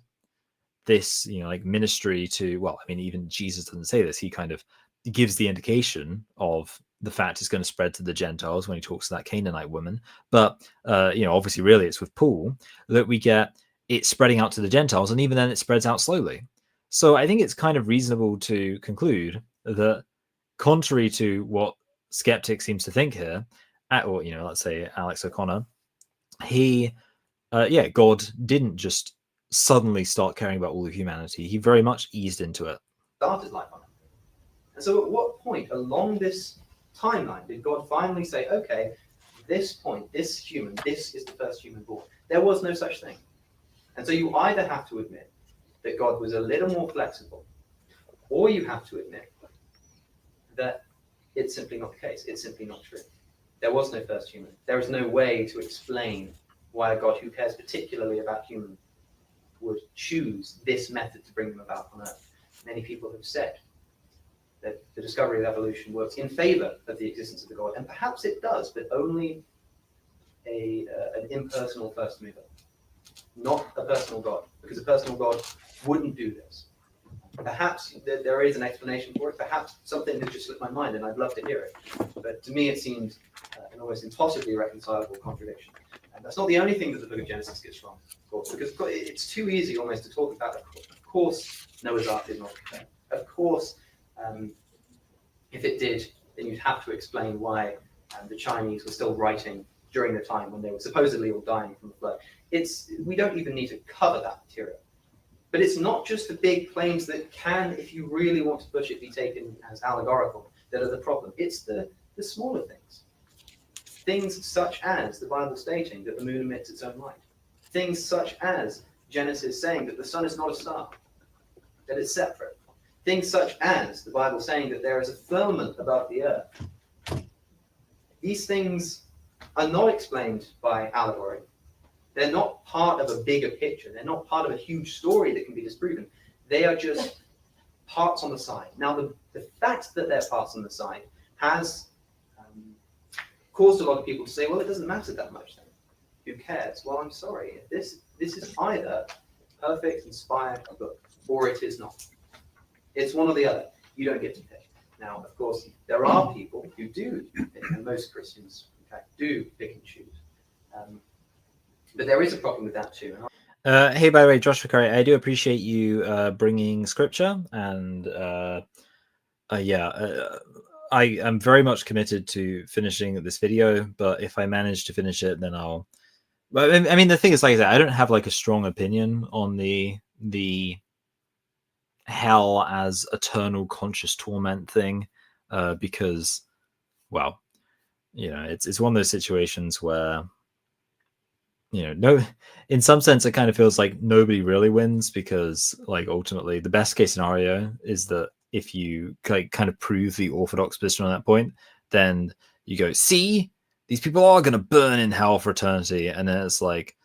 this, ministry to, well, I mean, even Jesus doesn't say this. He kind of gives the indication of the fact it's going to spread to the Gentiles when he talks to that Canaanite woman. But, obviously, really, it's with Paul that we get it spreading out to the Gentiles. And even then it spreads out slowly. So I think it's kind of reasonable to conclude that contrary to what skeptics seems to think here, or let's say Alex O'Connor, God didn't just suddenly start caring about all of humanity. He very much eased into it. Started life on it. And so at what point along this timeline did God finally say, okay, this point, this human, this is the first human born? There was no such thing. And so you either have to admit that God was a little more flexible, or you have to admit that it's simply not the case. It's simply not true. There was no first human. There is no way to explain why a God who cares particularly about humans would choose this method to bring them about on Earth. Many people have said that the discovery of evolution works in favor of the existence of the God, and perhaps it does, but only an impersonal first mover, not a personal God, because a personal God wouldn't do this. Perhaps there is an explanation for it. Perhaps something has just slipped my mind, and I'd love to hear it. But to me, it seems an almost impossibly reconcilable contradiction. And that's not the only thing that the Book of Genesis gets wrong, of course, because it's too easy almost to talk about a course, Noah's Ark did not occur. Of course, if it did, then you'd have to explain why the Chinese were still writing during the time when they were supposedly all dying from the flood. We don't even need to cover that material. But it's not just the big claims that can, if you really want to push it, be taken as allegorical that are the problem. It's the smaller things. Things such as the Bible stating that the moon emits its own light. Things such as Genesis saying that the sun is not a star, that it's separate. Things such as the Bible saying that there is a firmament above the earth. These things are not explained by allegory. They're not part of a bigger picture. They're not part of a huge story that can be disproven. They are just parts on the side. Now, the fact that they're parts on the side has caused a lot of people to say, well, it doesn't matter that much then. Who cares? Well, I'm sorry. This is either a perfect, inspired book, or it is not. It's one or the other. You don't get to pick. Now, of course, there are people who do, and most Christians, in fact, do pick and choose. But there is a problem with that too. Hey, by the way, Joshua Curry, I do appreciate you bringing scripture, and I am very much committed to finishing this video. But if I manage to finish it, then I'll. But I mean, the thing is, like I said, I don't have like a strong opinion on the hell as eternal conscious torment thing, because, well, it's one of those situations where. No, in some sense, it kind of feels like nobody really wins, because, like, ultimately, the best case scenario is that if you kind of prove the orthodox position on that point, then you go, see, these people are going to burn in hell for eternity, and then it's like,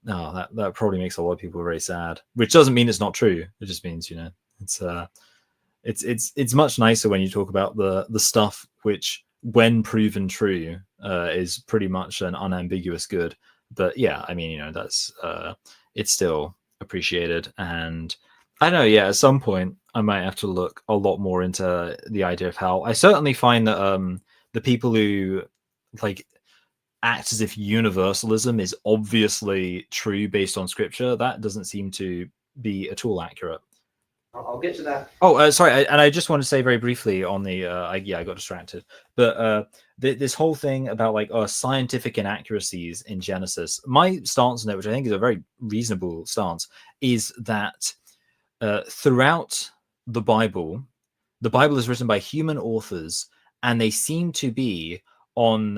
no, that probably makes a lot of people very sad. Which doesn't mean it's not true. It just means it's much nicer when you talk about the stuff which, when proven true, is pretty much an unambiguous good. But yeah, I mean, that's it's still appreciated. And I don't know, yeah, at some point I might have to look a lot more into the idea of hell. I certainly find that the people who like act as if universalism is obviously true based on scripture, that doesn't seem to be at all accurate. I'll get to that. Oh, sorry, and I just want to say very briefly on the I got distracted, but this whole thing about like scientific inaccuracies in Genesis. My stance on it, which I think is a very reasonable stance, is that throughout the Bible is written by human authors, and they seem to be on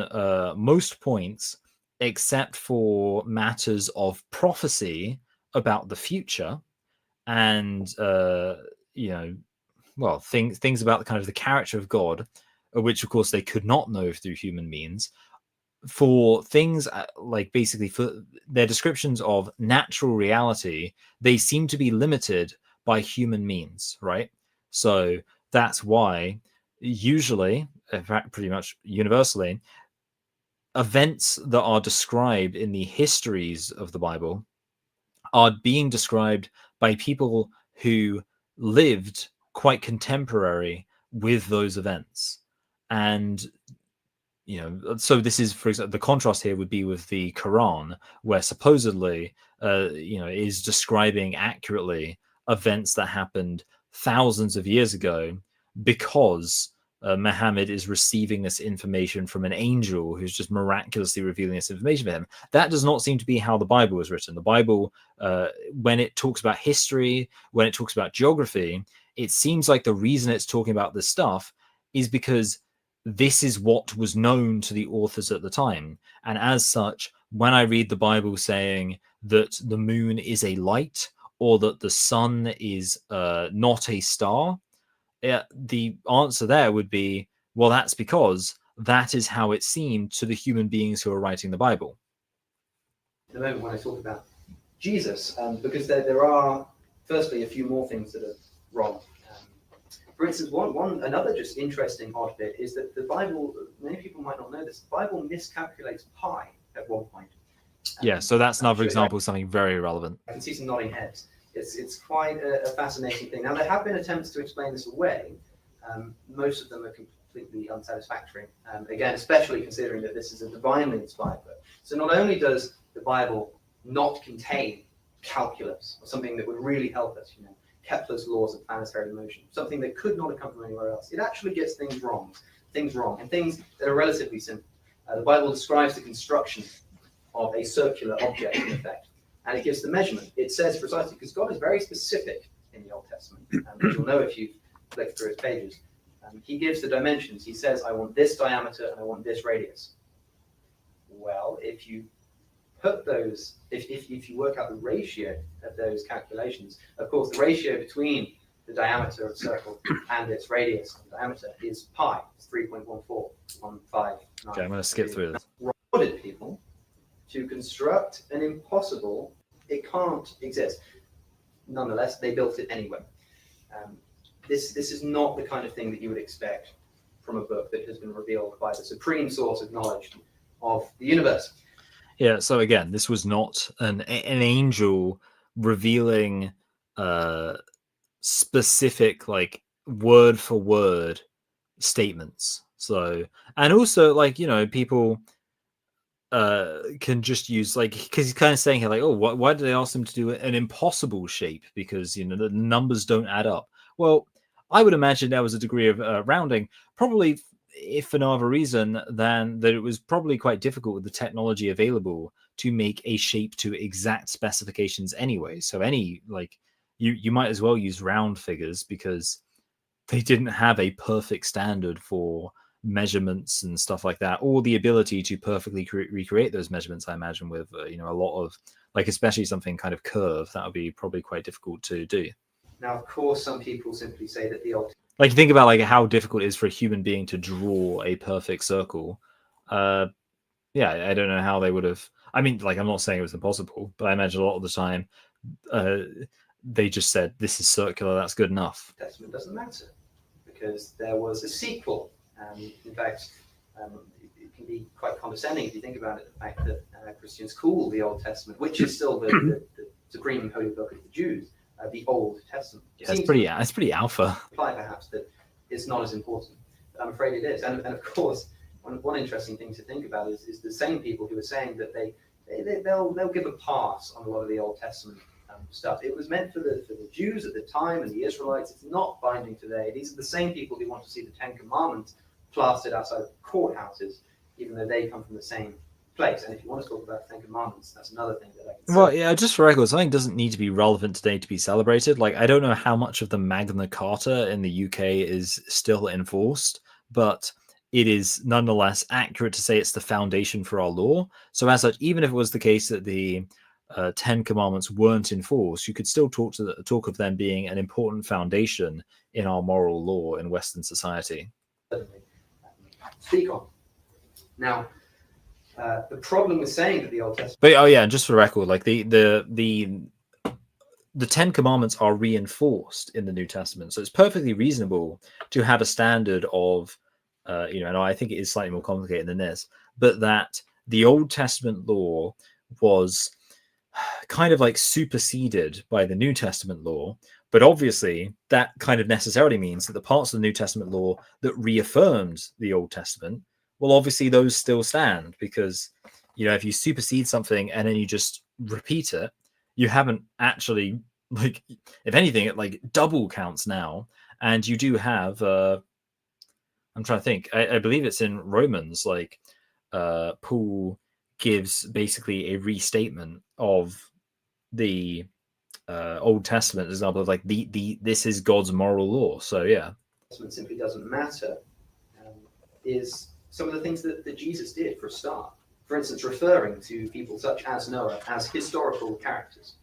most points, except for matters of prophecy about the future. And things about the kind of the character of God, which of course they could not know through human means. For things like basically for their descriptions of natural reality, they seem to be limited by human means, right? So that's why usually, in fact, pretty much universally, events that are described in the histories of the Bible are being described by people who lived quite contemporary with those events. And so this is, for example, the contrast here would be with the Quran, where supposedly is describing accurately events that happened thousands of years ago, because Muhammad is receiving this information from an angel who's just miraculously revealing this information to him. That does not seem to be how the Bible was written. The Bible, when it talks about history, when it talks about geography, it seems like the reason it's talking about this stuff is because this is what was known to the authors at the time. And as such, when I read the Bible saying that the moon is a light, or that the sun is not a star, the answer there would be, well, that's because that is how it seemed to the human beings who are writing the Bible. At the moment when I talk about Jesus, because there are, firstly, a few more things that are wrong. For instance, another just interesting odd bit is that the Bible, many people might not know this, the Bible miscalculates pi at one point. Yeah, so that's another example of something very relevant. I can see some nodding heads. It's quite a fascinating thing. Now, there have been attempts to explain this away. Most of them are completely unsatisfactory. Again, especially considering that this is a divinely inspired book. So not only does the Bible not contain calculus, or something that would really help us, Kepler's laws of planetary motion, something that could not have come from anywhere else. It actually gets things wrong, and things that are relatively simple. The Bible describes the construction of a circular object, in effect, and it gives the measurement. It says precisely, because God is very specific in the Old Testament, as you'll know if you've flicked through his pages. He gives the dimensions. He says, I want this diameter and I want this radius. Well, if you put those, if you work out the ratio of those calculations, of course, the ratio between the diameter of a circle and its radius and diameter is pi. It's 3.1415. Okay, I'm going to skip through this. Rewarded people to construct an impossible, it can't exist. Nonetheless, they built it anyway. This is not the kind of thing that you would expect from a book that has been revealed by the supreme source of knowledge of the universe. Yeah, so again, this was not an angel revealing specific, like, word for word statements. So, and also, like, you know, people can just use, like, because he's kind of saying here, like, oh, why did they ask them to do an impossible shape? Because, you know, the numbers don't add up. Well, I would imagine there was a degree of rounding, probably, if for no other reason than that it was probably quite difficult with the technology available to make a shape to exact specifications anyway. So any, like, you might as well use round figures because they didn't have a perfect standard for measurements and stuff like that, or the ability to perfectly recreate those measurements. I imagine with you know, a lot of, like, especially something kind of curved, that would be probably quite difficult to do. Now, of course, some people simply say that the old, like, you think about, like, how difficult it is for a human being to draw a perfect circle. Yeah, I don't know how they would have. I mean, like, I'm not saying it was impossible, but I imagine a lot of the time they just said, this is circular, that's good enough. Testament doesn't matter because there was a sequel. In fact, it can be quite condescending if you think about it, the fact that Christians call the Old Testament, which is still the supreme and holy book of the Jews, the Old Testament. Yeah, it's pretty alpha. Imply perhaps that it's not as important, but I'm afraid it is. And of course, one interesting thing to think about is the same people who are saying that they'll give a pass on a lot of the Old Testament stuff. It was meant for the Jews at the time and the Israelites. It's not binding today. These are the same people who want to see the Ten Commandments plastered outside courthouses, even though they come from the same place. And if you want to talk about the Ten Commandments, that's another thing that I can say. Well, yeah, just for record, something doesn't need to be relevant today to be celebrated. Like, I don't know how much of the Magna Carta in the UK is still enforced, but it is nonetheless accurate to say it's the foundation for our law. So as such, even if it was the case that the Ten Commandments weren't enforced, you could still talk of them being an important foundation in our moral law in Western society. Speak on. Now, the problem with saying that the Old Testament... But, oh yeah, and just for the record, like, the Ten Commandments are reinforced in the New Testament. So it's perfectly reasonable to have a standard of, you know, and I think it is slightly more complicated than this, but that the Old Testament law was kind of, like, superseded by the New Testament law. But obviously that kind of necessarily means that the parts of the New Testament law that reaffirmed the Old Testament, well, obviously those still stand, because, you know, if you supersede something and then you just repeat it, you haven't actually, like, if anything, it, like, double counts now. And you do have, I'm trying to think, I believe it's in Romans, like, Paul gives basically a restatement of the Old Testament example of, like, this is God's moral law. So yeah, Testament simply doesn't matter. Is some of the things that Jesus did for a start. For instance, referring to people such as Noah as historical characters,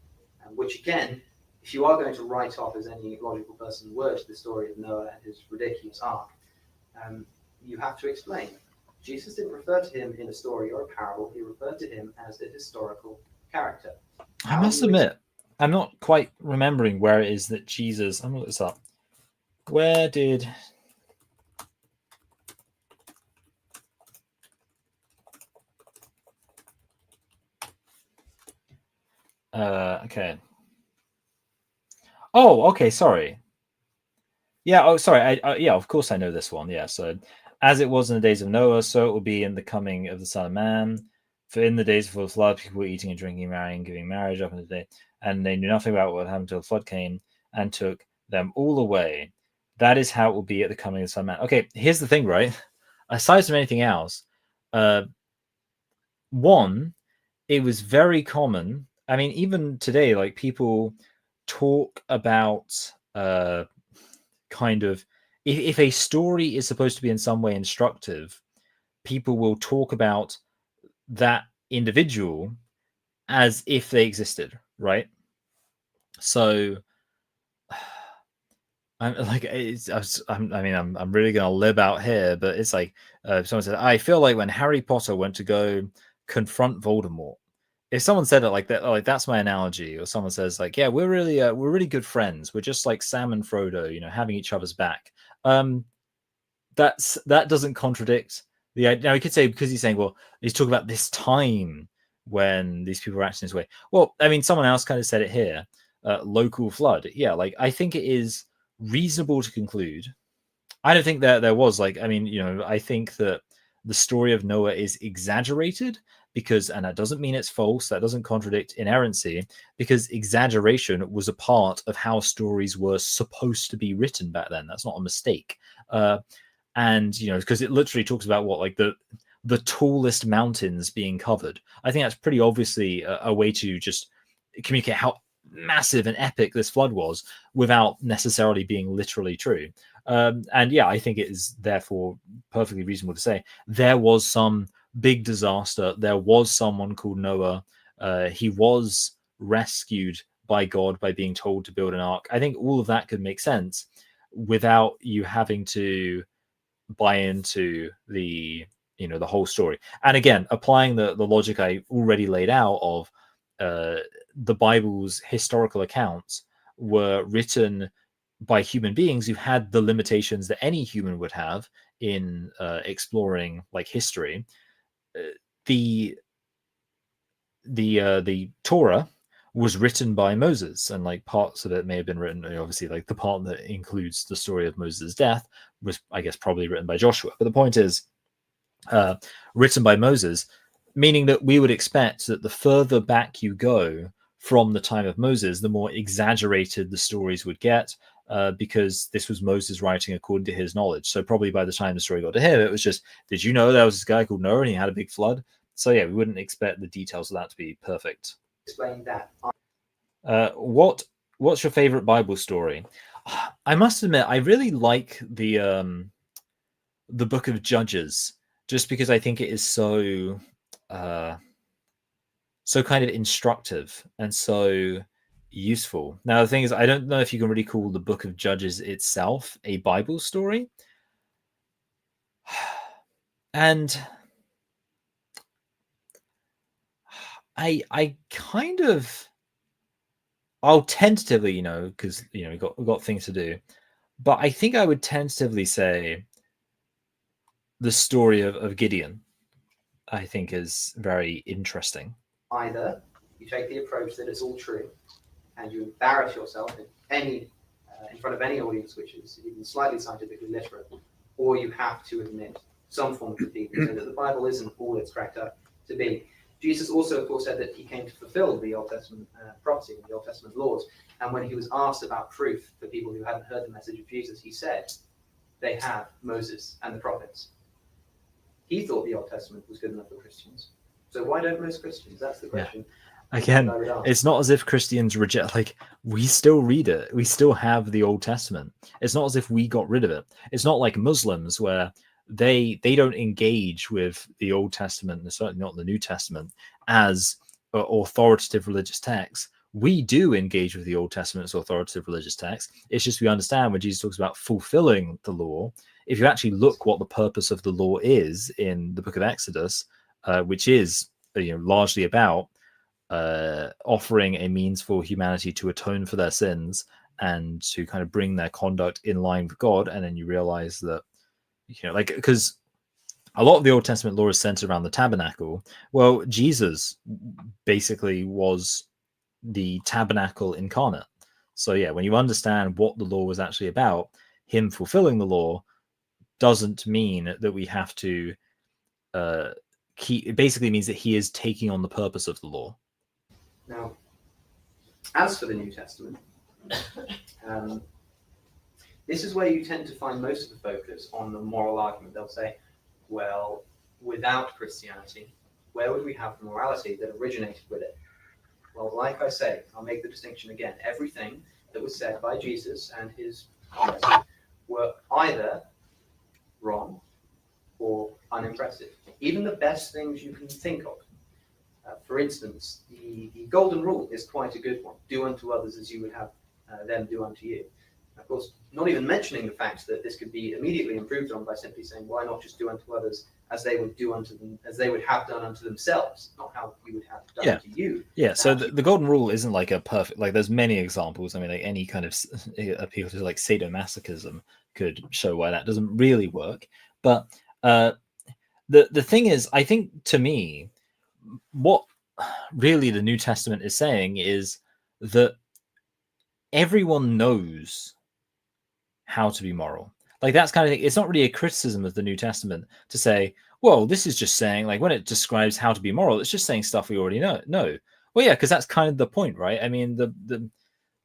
which again, if you are going to write off as any logical person would the story of Noah and his ridiculous ark, you have to explain. Jesus didn't refer to him in a story or a parable. He referred to him as a historical character. I must admit, I'm not quite remembering where it is that Jesus... I'm going to look this up. Where did... okay. Oh, okay, sorry. Yeah, oh, sorry. Yeah, of course I know this one. Yeah, so as it was in the days of Noah, so it will be in the coming of the Son of Man. For in the days before the flood, people were eating and drinking, marrying, giving marriage up in the day, and they knew nothing about what happened until the flood came and took them all away. That is how it will be at the coming of the Son of Man. Okay, here's the thing, right? Aside from anything else, one, it was very common. I mean, even today, like people talk about kind of if a story is supposed to be in some way instructive, people will talk about that individual as if they existed, right? So I'm like, I'm really gonna lib out here, but it's like someone said, I feel like when Harry Potter went to go confront Voldemort, if someone said it like that, like that's my analogy, or someone says like, yeah, we're really good friends, we're just like Sam and Frodo, you know, having each other's back. That doesn't contradict the idea. Now he could say, because he's saying, well, he's talking about this time when these people were acting this way. Well, I mean, someone else kind of said it here, local flood. Yeah, like I think it is reasonable to conclude. I don't think that there was like, I mean, you know, I think that the story of Noah is exaggerated because, and that doesn't mean it's false, that doesn't contradict inerrancy, because exaggeration was a part of how stories were supposed to be written back then. That's not a mistake. And you know, because it literally talks about what, like the tallest mountains being covered. I think that's pretty obviously a way to just communicate how massive and epic this flood was without necessarily being literally true. And yeah, I think it is therefore perfectly reasonable to say there was some big disaster. There was someone called Noah. He was rescued by God by being told to build an ark. I think all of that could make sense without you having to buy into the, you know, the whole story. And again, applying the logic I already laid out of the Bible's historical accounts were written by human beings who had the limitations that any human would have in exploring like history. The Torah was written by Moses, and like parts of it may have been written, obviously like the part that includes the story of Moses' death was, I guess, probably written by Joshua. But the point is, written by Moses, meaning that we would expect that the further back you go from the time of Moses, the more exaggerated the stories would get, because this was Moses writing according to his knowledge. So probably by the time the story got to him, it was just, did you know there was this guy called Noah and he had a big flood? So yeah, we wouldn't expect the details of that to be perfect. Explain that. What's your favorite Bible story? I must admit, I really like the Book of Judges, just because I think it is so so kind of instructive and so useful. Now the thing is, I don't know if you can really call the Book of Judges itself a Bible story, and I kind of, I'll tentatively, you know, because you know we got things to do, but I think I would tentatively say the story of Gideon, I think, is very interesting. Either you take the approach that it's all true, and you embarrass yourself in front of any audience which is even slightly scientifically literate, or you have to admit some form of defeat, so that the Bible isn't all it's cracked up to be. Jesus also, of course, said that he came to fulfill the Old Testament prophecy, the Old Testament laws. And when he was asked about proof for people who hadn't heard the message of Jesus, he said, they have Moses and the prophets. He thought the Old Testament was good enough for Christians. So why don't most Christians? That's the question. Yeah. Again, it's not as if Christians reject, like, we still read it. We still have the Old Testament. It's not as if we got rid of it. It's not like Muslims where they don't engage with the Old Testament, and certainly not the New Testament, as authoritative religious texts. We do engage with the Old Testament as authoritative religious text. It's just we understand when Jesus talks about fulfilling the law, if you actually look what the purpose of the law is in the book of Exodus, which is, you know, largely about offering a means for humanity to atone for their sins and to kind of bring their conduct in line with God, and then you realize that, you know, like, because a lot of the Old Testament law is centered around the tabernacle. Well, Jesus basically was the tabernacle incarnate. So yeah, when you understand what the law was actually about, him fulfilling the law doesn't mean that we have to it basically means that he is taking on the purpose of the law. Now, as for the New Testament, This is where you tend to find most of the focus on the moral argument. They'll say, well, without Christianity, where would we have the morality that originated with it? Well, like I say, I'll make the distinction again. Everything that was said by Jesus and his community were either wrong or unimpressive. Even the best things you can think of. For instance, the golden rule is quite a good one. Do unto others as you would have them do unto you. Of course, not even mentioning the fact that this could be immediately improved on by simply saying, why not just do unto others as they would do unto them, as they would have done unto themselves, not how we would have done unto you. Yeah, so the golden rule isn't like a perfect, like there's many examples. I mean, like any kind of appeal to like sadomasochism could show why that doesn't really work. But the thing is, I think to me, what really the New Testament is saying is that everyone knows how to be moral. Like that's kind of thing. It's not really a criticism of the New Testament to say, well, this is just saying, like when it describes how to be moral, it's just saying stuff we already know. No. Well, yeah, because that's kind of the point, right? I mean, the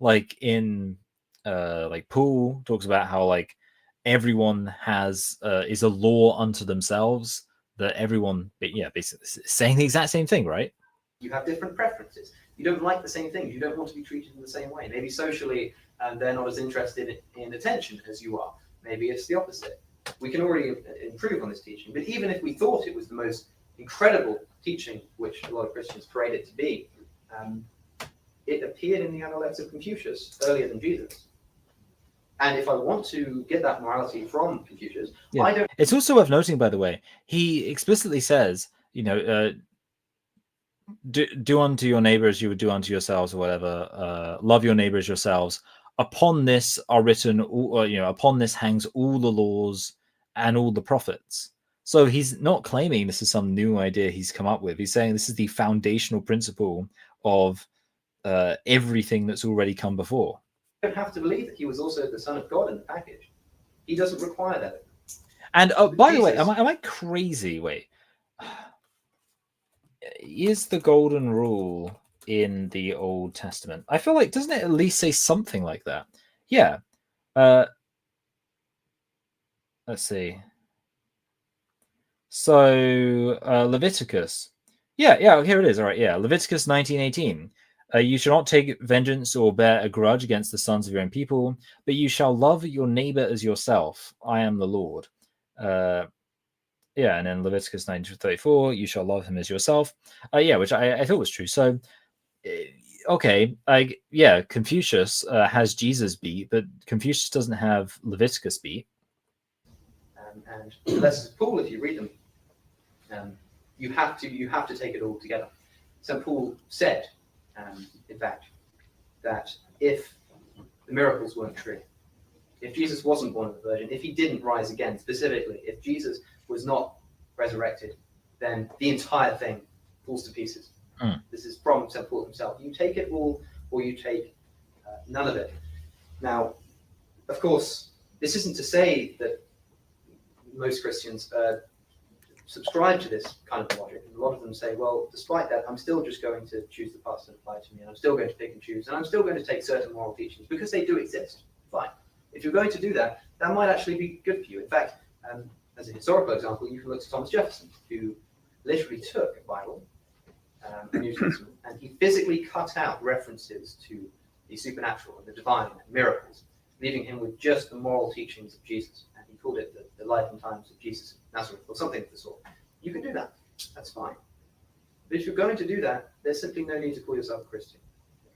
like in like Paul talks about how like everyone has is a law unto themselves, that everyone, yeah, basically saying the exact same thing, right? You have different preferences. You don't like the same things. You don't want to be treated in the same way. Maybe socially, they're not as interested in attention as you are. Maybe it's the opposite. We can already improve on this teaching, but even if we thought it was the most incredible teaching, which a lot of Christians parade it to be, it appeared in the Analects of Confucius earlier than Jesus. And if I want to get that morality from Confucius, yeah. I don't. It's also worth noting, by the way, he explicitly says, you know, do unto your neighbor as you would do unto yourselves, or whatever. Love your neighbor as yourselves. Upon this are written, upon this hangs all the laws and all the prophets. So he's not claiming this is some new idea he's come up with. He's saying this is the foundational principle of everything that's already come before. You don't have to believe that he was also the Son of God in the package. He doesn't require that. And by the way, am I crazy? Wait. Is the golden rule in the Old Testament? I feel like, doesn't it at least say something like that? Yeah. Let's see. So Leviticus. Yeah, here it is. All right, yeah. Leviticus 19:18. You shall not take vengeance or bear a grudge against the sons of your own people, but you shall love your neighbor as yourself. I am the Lord. Yeah, and then Leviticus 19:34, you shall love him as yourself. Yeah, which I thought was true. So, okay, Confucius has Jesus beat, but Confucius doesn't have Leviticus beat. And the lessons of Paul, if you read them, you have to take it all together. So Paul said, in fact, that if the miracles weren't true, if Jesus wasn't born of a virgin, if he didn't rise again, specifically, if Jesus was not resurrected, then the entire thing falls to pieces. This is from St. Paul himself. You take it all, or you take none of it. Now, of course, this isn't to say that most Christians subscribe to this kind of logic. And a lot of them say, well, despite that, I'm still just going to choose the paths that apply to me, and I'm still going to pick and choose, and I'm still going to take certain moral teachings because they do exist. Fine. If you're going to do that, that might actually be good for you. In fact, as a historical example, you can look to Thomas Jefferson, who literally took a Bible, a New Testament, and he physically cut out references to the supernatural and the divine and miracles, leaving him with just the moral teachings of Jesus. And he called it the life and times of Jesus of Nazareth, or something of the sort. You can do that. That's fine. But if you're going to do that, there's simply no need to call yourself a Christian.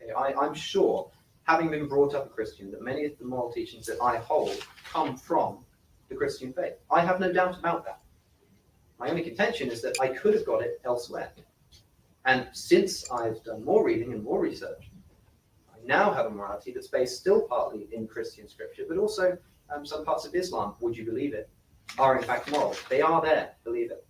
Okay? I'm sure, having been brought up a Christian, that many of the moral teachings that I hold come from the Christian faith. I have no doubt about that. My only contention is that I could have got it elsewhere. And since I've done more reading and more research, I now have a morality that's based still partly in Christian scripture, but also some parts of Islam, would you believe it, are in fact moral. They are there, believe it.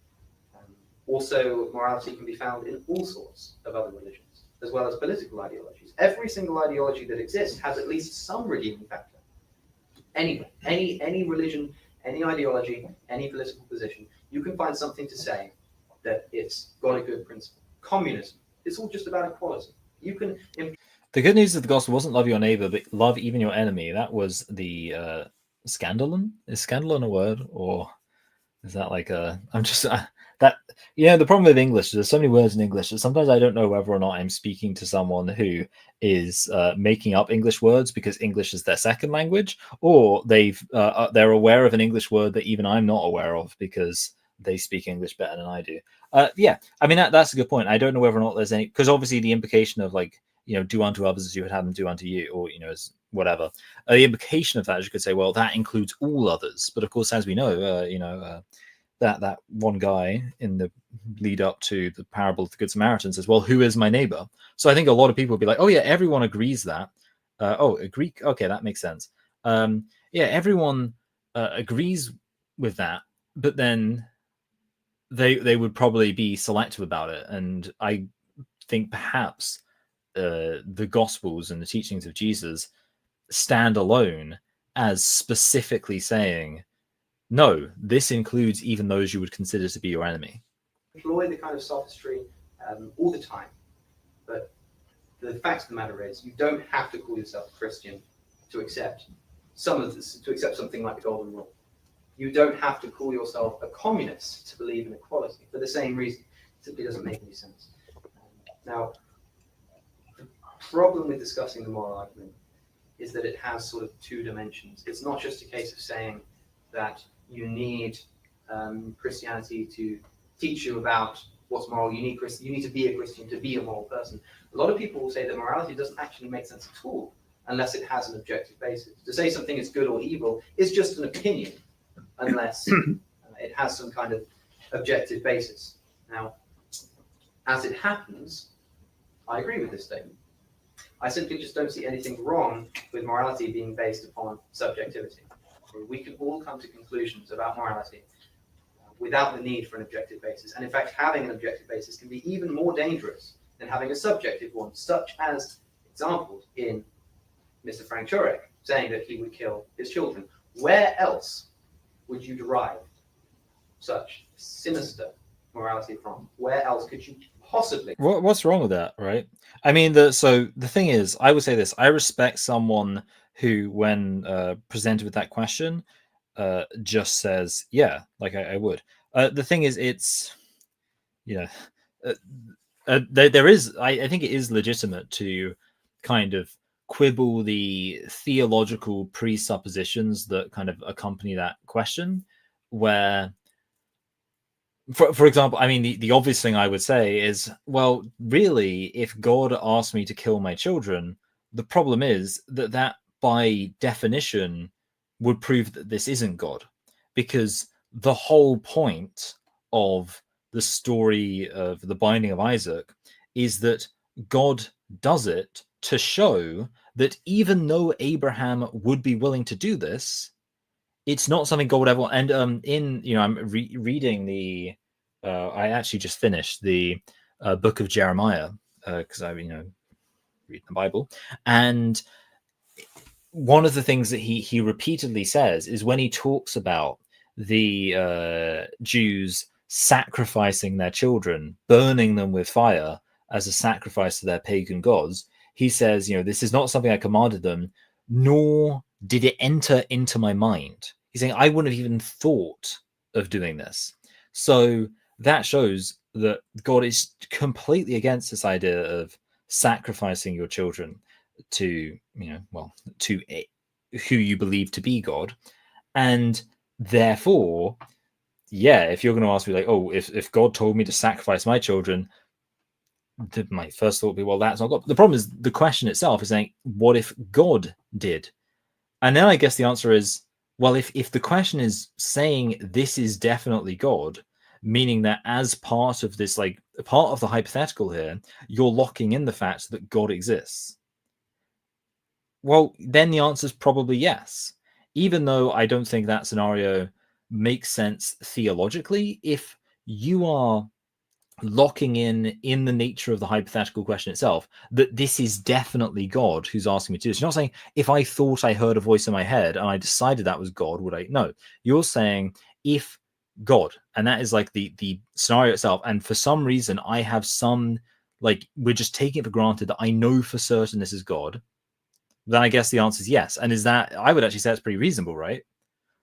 Also, morality can be found in all sorts of other religions, as well as political ideologies. Every single ideology that exists has at least some redeeming factor. Anyway, any religion, any ideology, any political position, you can find something to say that it's got a good principle. Communism, it's all just about equality. You can. The good news of the gospel wasn't love your neighbor, but love even your enemy. That was the scandalon. Is scandalon a word, or is that like a? I'm just that the problem with English is there's so many words in English that sometimes I don't know whether or not I'm speaking to someone who is making up English words because English is their second language, or they're aware of an English word that even I'm not aware of because they speak English better than I do. Yeah, I mean that's a good point. I don't know whether or not there's any, because obviously the implication of like, do unto others as you would have them do unto you, or as whatever. The implication of that is you could say, well, that includes all others. But of course, as we know, that one guy in the lead up to the parable of the Good Samaritan says, well, who is my neighbor? So I think a lot of people will be like, oh yeah, everyone agrees that. A Greek, okay, that makes sense. Yeah, everyone agrees with that, but then they would probably be selective about it. And I think perhaps the Gospels and the teachings of Jesus stand alone as specifically saying, no, this includes even those you would consider to be your enemy. Employ the kind of sophistry all the time, but the fact of the matter is, you don't have to call yourself a Christian to accept something like the Golden Rule. You don't have to call yourself a communist to believe in equality for the same reason. It simply doesn't make any sense. Now, the problem with discussing the moral argument is that it has sort of two dimensions. It's not just a case of saying that you need Christianity to teach you about what's moral. You need to be a Christian to be a moral person. A lot of people will say that morality doesn't actually make sense at all unless it has an objective basis. To say something is good or evil is just an opinion unless it has some kind of objective basis. Now, as it happens, I agree with this statement. I simply just don't see anything wrong with morality being based upon subjectivity. We can all come to conclusions about morality without the need for an objective basis. And in fact, having an objective basis can be even more dangerous than having a subjective one, such as exampled in Mr. Frank Turek saying that he would kill his children. Where else would you derive such sinister morality from? Where else could you possibly? What's wrong with that, right? I mean, so the thing is, I would say this: I respect someone who, when presented with that question, just says, "Yeah, like I would." The thing is, it's there is. I think it is legitimate to kind of quibble the theological presuppositions that kind of accompany that question, where. For example, I mean, the obvious thing I would say is, well, really, if God asked me to kill my children, the problem is that by definition would prove that this isn't God, because the whole point of the story of the binding of Isaac is that God does it to show that even though Abraham would be willing to do this, it's not something God would ever. And I'm reading the. I actually just finished the book of Jeremiah because I read the Bible, and one of the things that he repeatedly says is when he talks about the Jews sacrificing their children, burning them with fire as a sacrifice to their pagan gods. He says, this is not something I commanded them, nor did it enter into my mind. He's saying I wouldn't have even thought of doing this. So that shows that God is completely against this idea of sacrificing your children to, to who you believe to be God. And therefore, if you're going to ask me like, oh, if God told me to sacrifice my children, my first thought would be, well, that's not God. The problem is the question itself is saying, what if God did? And then I guess the answer is, well, if the question is saying this is definitely God, meaning that as part of this, like part of the hypothetical here, you're locking in the fact that God exists. Well, then the answer is probably yes, even though I don't think that scenario makes sense theologically. If you are locking in the nature of the hypothetical question itself, that this is definitely God who's asking me to do this. You're not saying, if I thought I heard a voice in my head and I decided that was God, would I? No, you're saying if God, and that is like the scenario itself, and for some reason I have some like we're just taking it for granted that I know for certain this is God, then I guess the answer is yes. And is that, I would actually say that's pretty reasonable, right?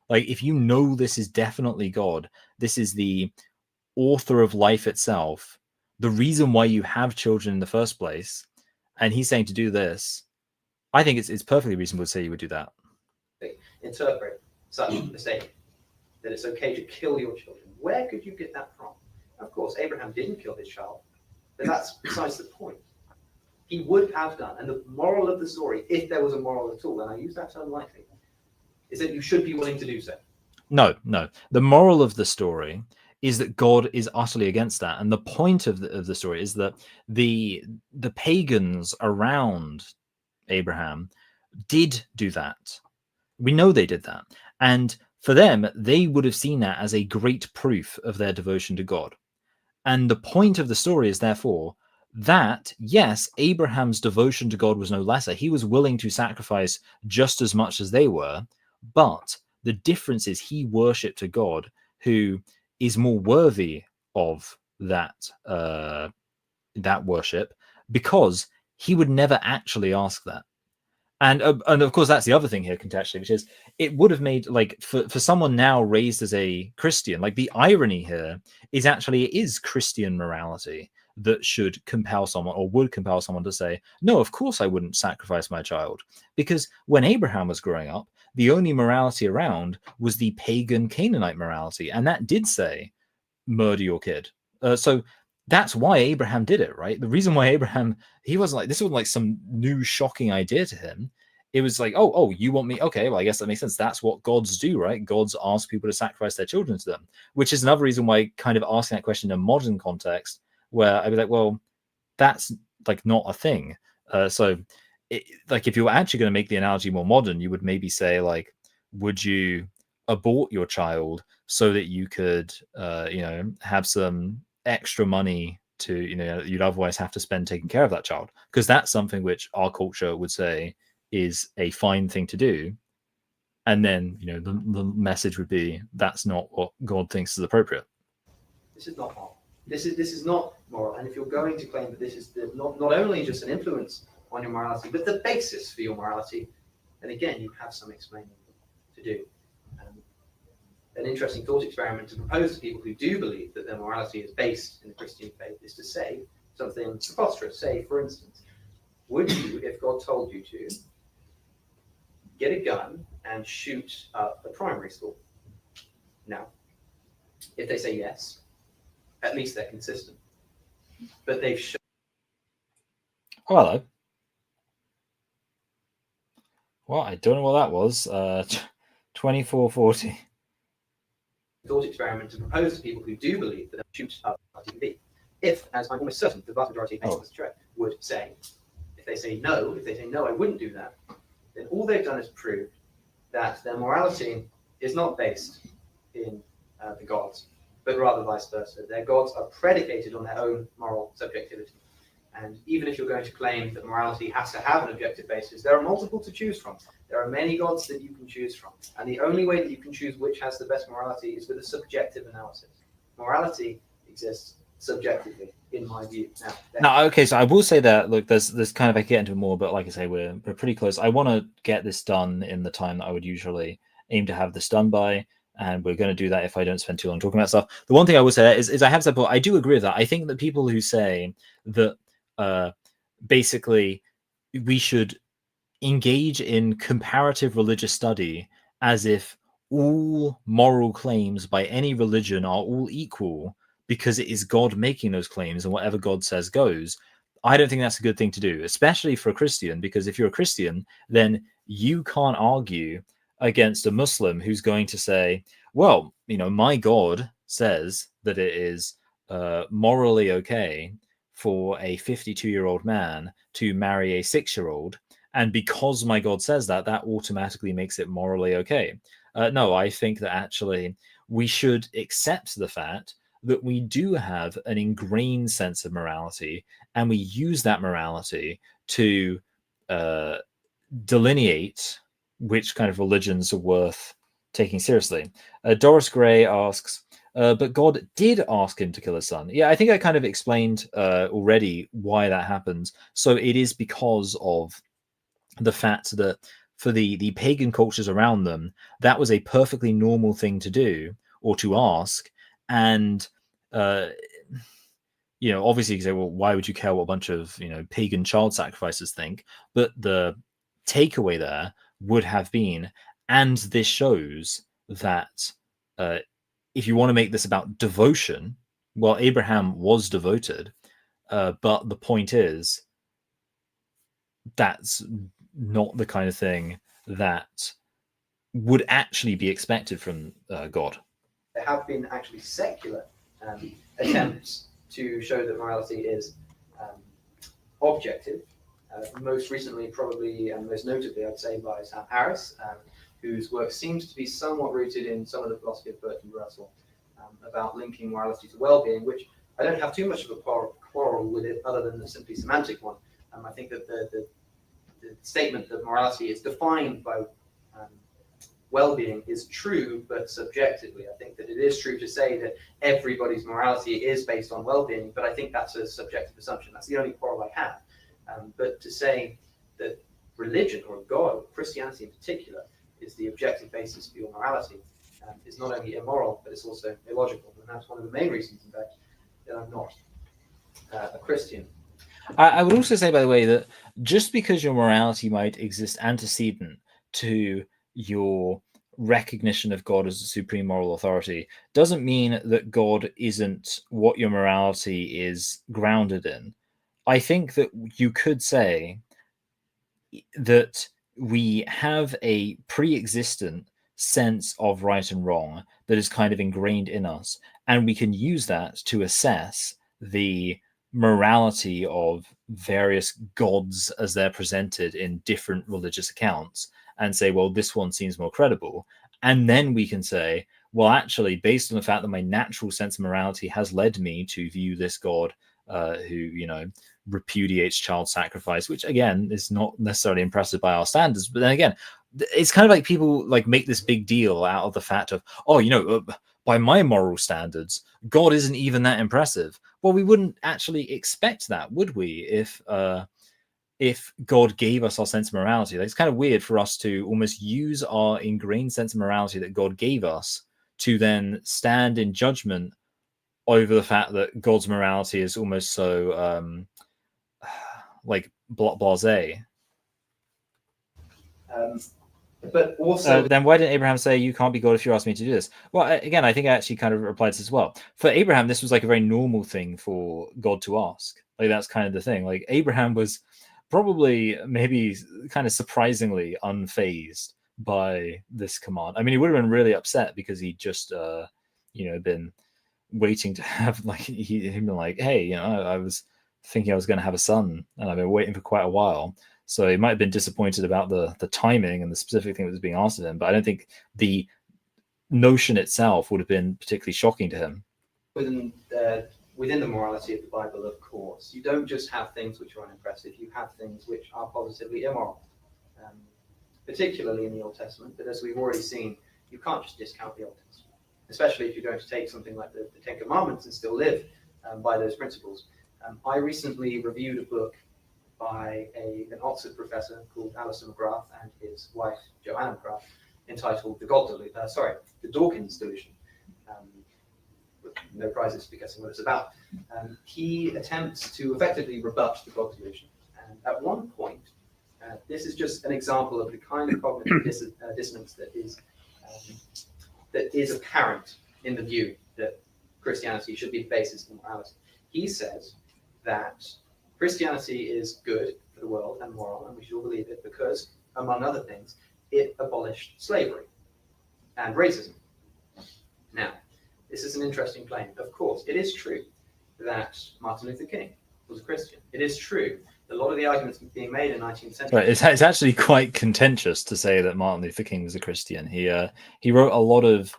Like if you know this is definitely God, this is the author of life itself, the reason why you have children in the first place, and he's saying to do this, I think it's perfectly reasonable to say you would do that. Interpret such a statement that it's okay to kill your children. Where could you get that from? Of course, Abraham didn't kill his child, but that's besides the point. He would have done, and the moral of the story, if there was a moral at all, and I use that term lightly, is that you should be willing to do so. No. The moral of the story is that God is utterly against that, and the point of the story is that the pagans around Abraham did do that. We know they did that, and for them, they would have seen that as a great proof of their devotion to God. And the point of the story is therefore that, yes, Abraham's devotion to God was no lesser. He was willing to sacrifice just as much as they were, but the difference is he worshipped a God who is more worthy of that that worship, because he would never actually ask that. And of course, that's the other thing here contextually, which is it would have made, like, for someone now raised as a Christian, like the irony here is actually it is Christian morality that should compel someone, or would compel someone to say, no, of course I wouldn't sacrifice my child. Because when Abraham was growing up, the only morality around was the pagan Canaanite morality. And that did say, murder your kid. So that's why Abraham did it, right? The reason why Abraham, he wasn't like, this wasn't like some new shocking idea to him. It was like, oh, you want me? Okay, well, I guess that makes sense. That's what gods do, right? Gods ask people to sacrifice their children to them, which is another reason why kind of asking that question in a modern context, where I'd be like, well, that's like not a thing. Like if you were actually going to make the analogy more modern, you would maybe say, like, would you abort your child so that you could, have some extra money to, you'd otherwise have to spend taking care of that child? Because that's something which our culture would say is a fine thing to do. And then, the message would be, that's not what God thinks is appropriate. This is not moral. This is not moral. And if you're going to claim that this is not only just an influence on your morality, but the basis for your morality, then again, you have some explaining to do. An interesting thought experiment to propose to people who do believe that their morality is based in the Christian faith is to say something preposterous. Say, for instance, would you, if God told you to, get a gun and shoot up a primary school? Now, if they say yes, at least they're consistent. But they've shown. Oh, hello. Well, I don't know what that was. 2440. Thought experiment to propose to people who do believe that they shoot up TV. If, as I'm almost certain the vast majority of people would say, if they say no, I wouldn't do that, then all they've done is prove that their morality is not based in the gods, but rather vice versa. Their gods are predicated on their own moral subjectivity. And even if you're going to claim that morality has to have an objective basis, there are multiple to choose from. There are many gods that you can choose from. And the only way that you can choose which has the best morality is with a subjective analysis. Morality exists subjectively, in my view. Now, okay, so I will say that, look, there's kind of, I get into more, but like I say, we're pretty close. I want to get this done in the time that I would usually aim to have this done by, and we're going to do that if I don't spend too long talking about stuff. The one thing I will say is I have said, but I do agree with that. I think that people who say that basically we should engage in comparative religious study as if all moral claims by any religion are all equal because it is God making those claims and whatever God says goes. I don't think that's a good thing to do, especially for a Christian, because if you're a Christian, then you can't argue against a Muslim who's going to say, well, my God says that it is morally okay for a 52-year-old man to marry a 6-year-old, and because my God says that automatically makes it morally okay. No, I think that actually we should accept the fact that we do have an ingrained sense of morality, and we use that morality to delineate which kind of religions are worth taking seriously. Doris Gray asks, but God did ask him to kill his son. Yeah, I think I kind of explained already why that happens. So it is because of the fact that for the pagan cultures around them, that was a perfectly normal thing to do or to ask. And obviously you say, well, why would you care what a bunch of pagan child sacrifices think? But the takeaway there would have been, and this shows that if you want to make this about devotion, well, Abraham was devoted, but the point is that's not the kind of thing that would actually be expected from God. There have been actually secular attempts to show that morality is objective. Most recently, probably, and most notably, I'd say, by Sam Harris, whose work seems to be somewhat rooted in some of the philosophy of Bertrand Russell about linking morality to well-being, which I don't have too much of a quarrel with it, other than the simply semantic one. I think that the statement that morality is defined by well-being is true, but subjectively. I think that it is true to say that everybody's morality is based on well-being, but I think that's a subjective assumption. That's the only quarrel I have. But to say that religion or God, or Christianity in particular, is the objective basis for your morality is not only immoral, but it's also illogical. And that's one of the main reasons, in fact, that I'm not a Christian. I would also say, by the way, that just because your morality might exist antecedent to your recognition of God as a supreme moral authority doesn't mean that God isn't what your morality is grounded in. I think that you could say that we have a pre-existent sense of right and wrong that is kind of ingrained in us, and we can use that to assess the morality of various gods as they're presented in different religious accounts and say, well, this one seems more credible. And then we can say, well, actually, based on the fact that my natural sense of morality has led me to view this God who, repudiates child sacrifice, which again is not necessarily impressive by our standards. But then again, it's kind of like people make this big deal out of the fact of, by my moral standards, God isn't even that impressive. Well, we wouldn't actually expect that, would we? If God gave us our sense of morality, it's kind of weird for us to almost use our ingrained sense of morality that God gave us to then stand in judgment over the fact that God's morality is almost so blasé. But also, then why didn't Abraham say, you can't be God if you ask me to do this? Well, again, I think I actually kind of replied this as well. For Abraham, this was a very normal thing for God to ask. That's kind of the thing. Abraham was probably maybe kind of surprisingly unfazed by this command. I mean, he would have been really upset because he'd just, been waiting to have he'd been like, hey, I was thinking I was going to have a son, and I've been waiting for quite a while. So he might have been disappointed about the timing and the specific thing that was being asked of him, but I don't think the notion itself would have been particularly shocking to him. Within the morality of the Bible, of course, you don't just have things which are unimpressive, you have things which are positively immoral, particularly in the Old Testament. But as we've already seen, you can't just discount the Old Testament, especially if you're going to take something like the Ten Commandments and still live by those principles. I recently reviewed a book by an Oxford professor called Alistair McGrath and his wife Joanna McGrath, entitled The Dawkins Delusion. With no prizes for guessing what it's about. He attempts to effectively rebut the God delusion. And at one point, this is just an example of the kind of cognitive dissonance that is apparent in the view that Christianity should be the basis of morality. He says that Christianity is good for the world and moral, and we should all believe it because, among other things, it abolished slavery and racism. Now, this is an interesting claim. Of course, it is true that Martin Luther King was a Christian. It is true that a lot of the arguments being made in the 19th century... Right, it's actually quite contentious to say that Martin Luther King was a Christian. He wrote a lot of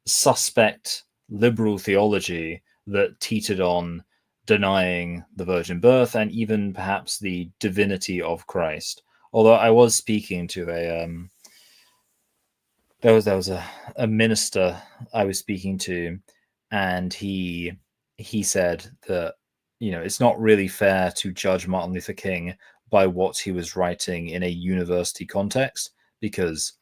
suspect liberal theology that teetered on denying the virgin birth and even perhaps the divinity of Christ. Although I was speaking to there was a minister I was speaking to and he said that, you know, it's not really fair to judge Martin Luther King by what he was writing in a university context, because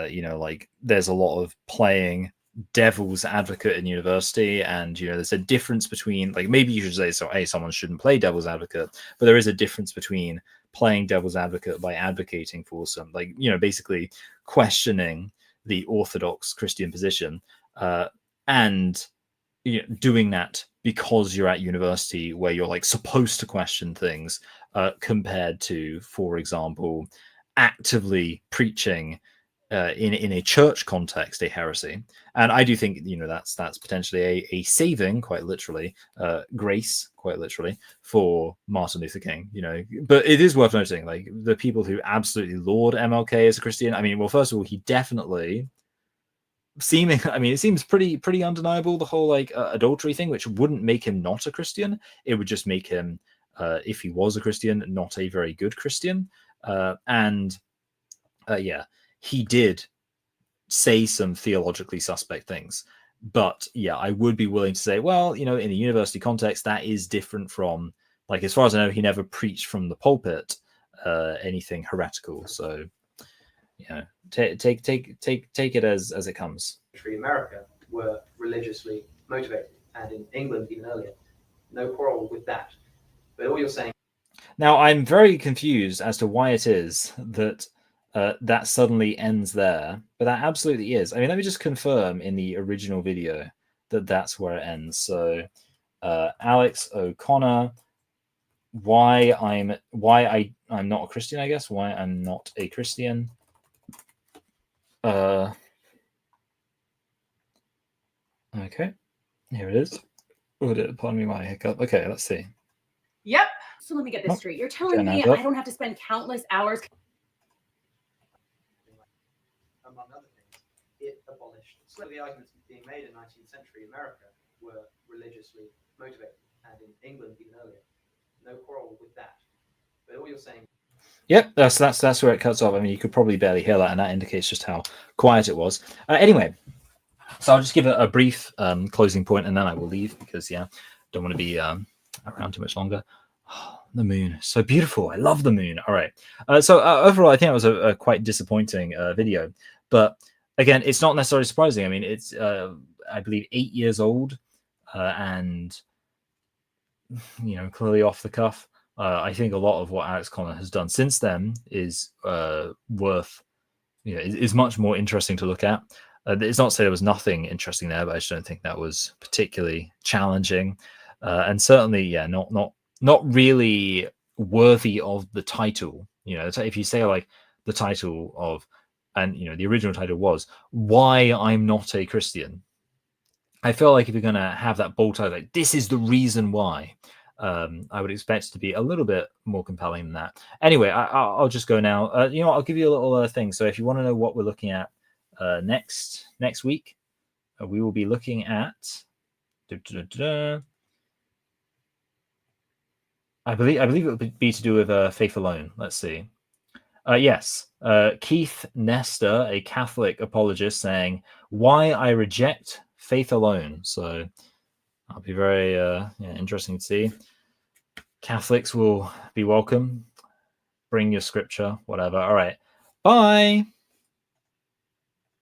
you know, like there's a lot of playing devil's advocate in university, and you know, there's a difference between, like, maybe you should say, so hey, someone shouldn't play devil's advocate, but there is a difference between playing devil's advocate by advocating for some, like, you know, basically questioning the orthodox Christian position, and you know, doing that because you're at university where you're like supposed to question things, compared to, for example, actively preaching in a church context a heresy. And I do think, you know, that's potentially a saving, quite literally, grace, quite literally, for Martin Luther King. You know, but it is worth noting, like, the people who absolutely laud MLK as a Christian. I mean, well, first of all, he definitely I mean, it seems pretty undeniable, the whole like adultery thing, which wouldn't make him not a Christian. It would just make him, if he was a Christian, not a very good Christian. And yeah, he did say some theologically suspect things. But yeah, I would be willing to say, well, you know, in a university context, that is different from, like, as far as I know, he never preached from the pulpit anything heretical. So, you know, take it as it comes. America were religiously motivated, and in England even earlier. No quarrel with that. But all you're saying. Now, I'm very confused as to why it is that that suddenly ends there, but that absolutely is. I mean, let me just confirm in the original video that that's where it ends. So, Alex O'Connor, why I'm not a Christian, I guess. Why I'm not a Christian. Okay, here it is. Pardon me my hiccup. Okay, let's see. Yep. So let me get this straight. You're telling me I don't have to spend countless hours. Among other things, it abolished. So the arguments being made in 19th century America were religiously motivated, and in England even earlier. No quarrel with that. But all you're saying. Yep, that's where it cuts off. I mean, you could probably barely hear that, and that indicates just how quiet it was. Anyway, so I'll just give a brief closing point, and then I will leave, because yeah, don't want to be around too much longer. Oh, the moon, so beautiful. I love the moon. All right. So overall, I think it was a quite disappointing video, but again, it's not necessarily surprising. I mean, it's I believe 8 years old, and you know, clearly off the cuff. I think a lot of what Alex Connor has done since then is worth, you know, is much more interesting to look at. It's not to say there was nothing interesting there, but I just don't think that was particularly challenging, and certainly, yeah, not really worthy of the title. You know, if you say like the title of, and you know, the original title was "Why I'm Not a Christian," I feel like if you're going to have that bold title, like this is the reason why, I would expect it to be a little bit more compelling than that. Anyway, I'll just go now. You know what, I'll give you a little thing. So if you want to know what we're looking at next week, we will be looking at. I believe it would be to do with faith alone. Let's see. Yes, Keith Nestor, a Catholic apologist, saying why I reject faith alone. So I'll be very interesting to see. Catholics will be welcome. Bring your scripture, whatever. All right. Bye.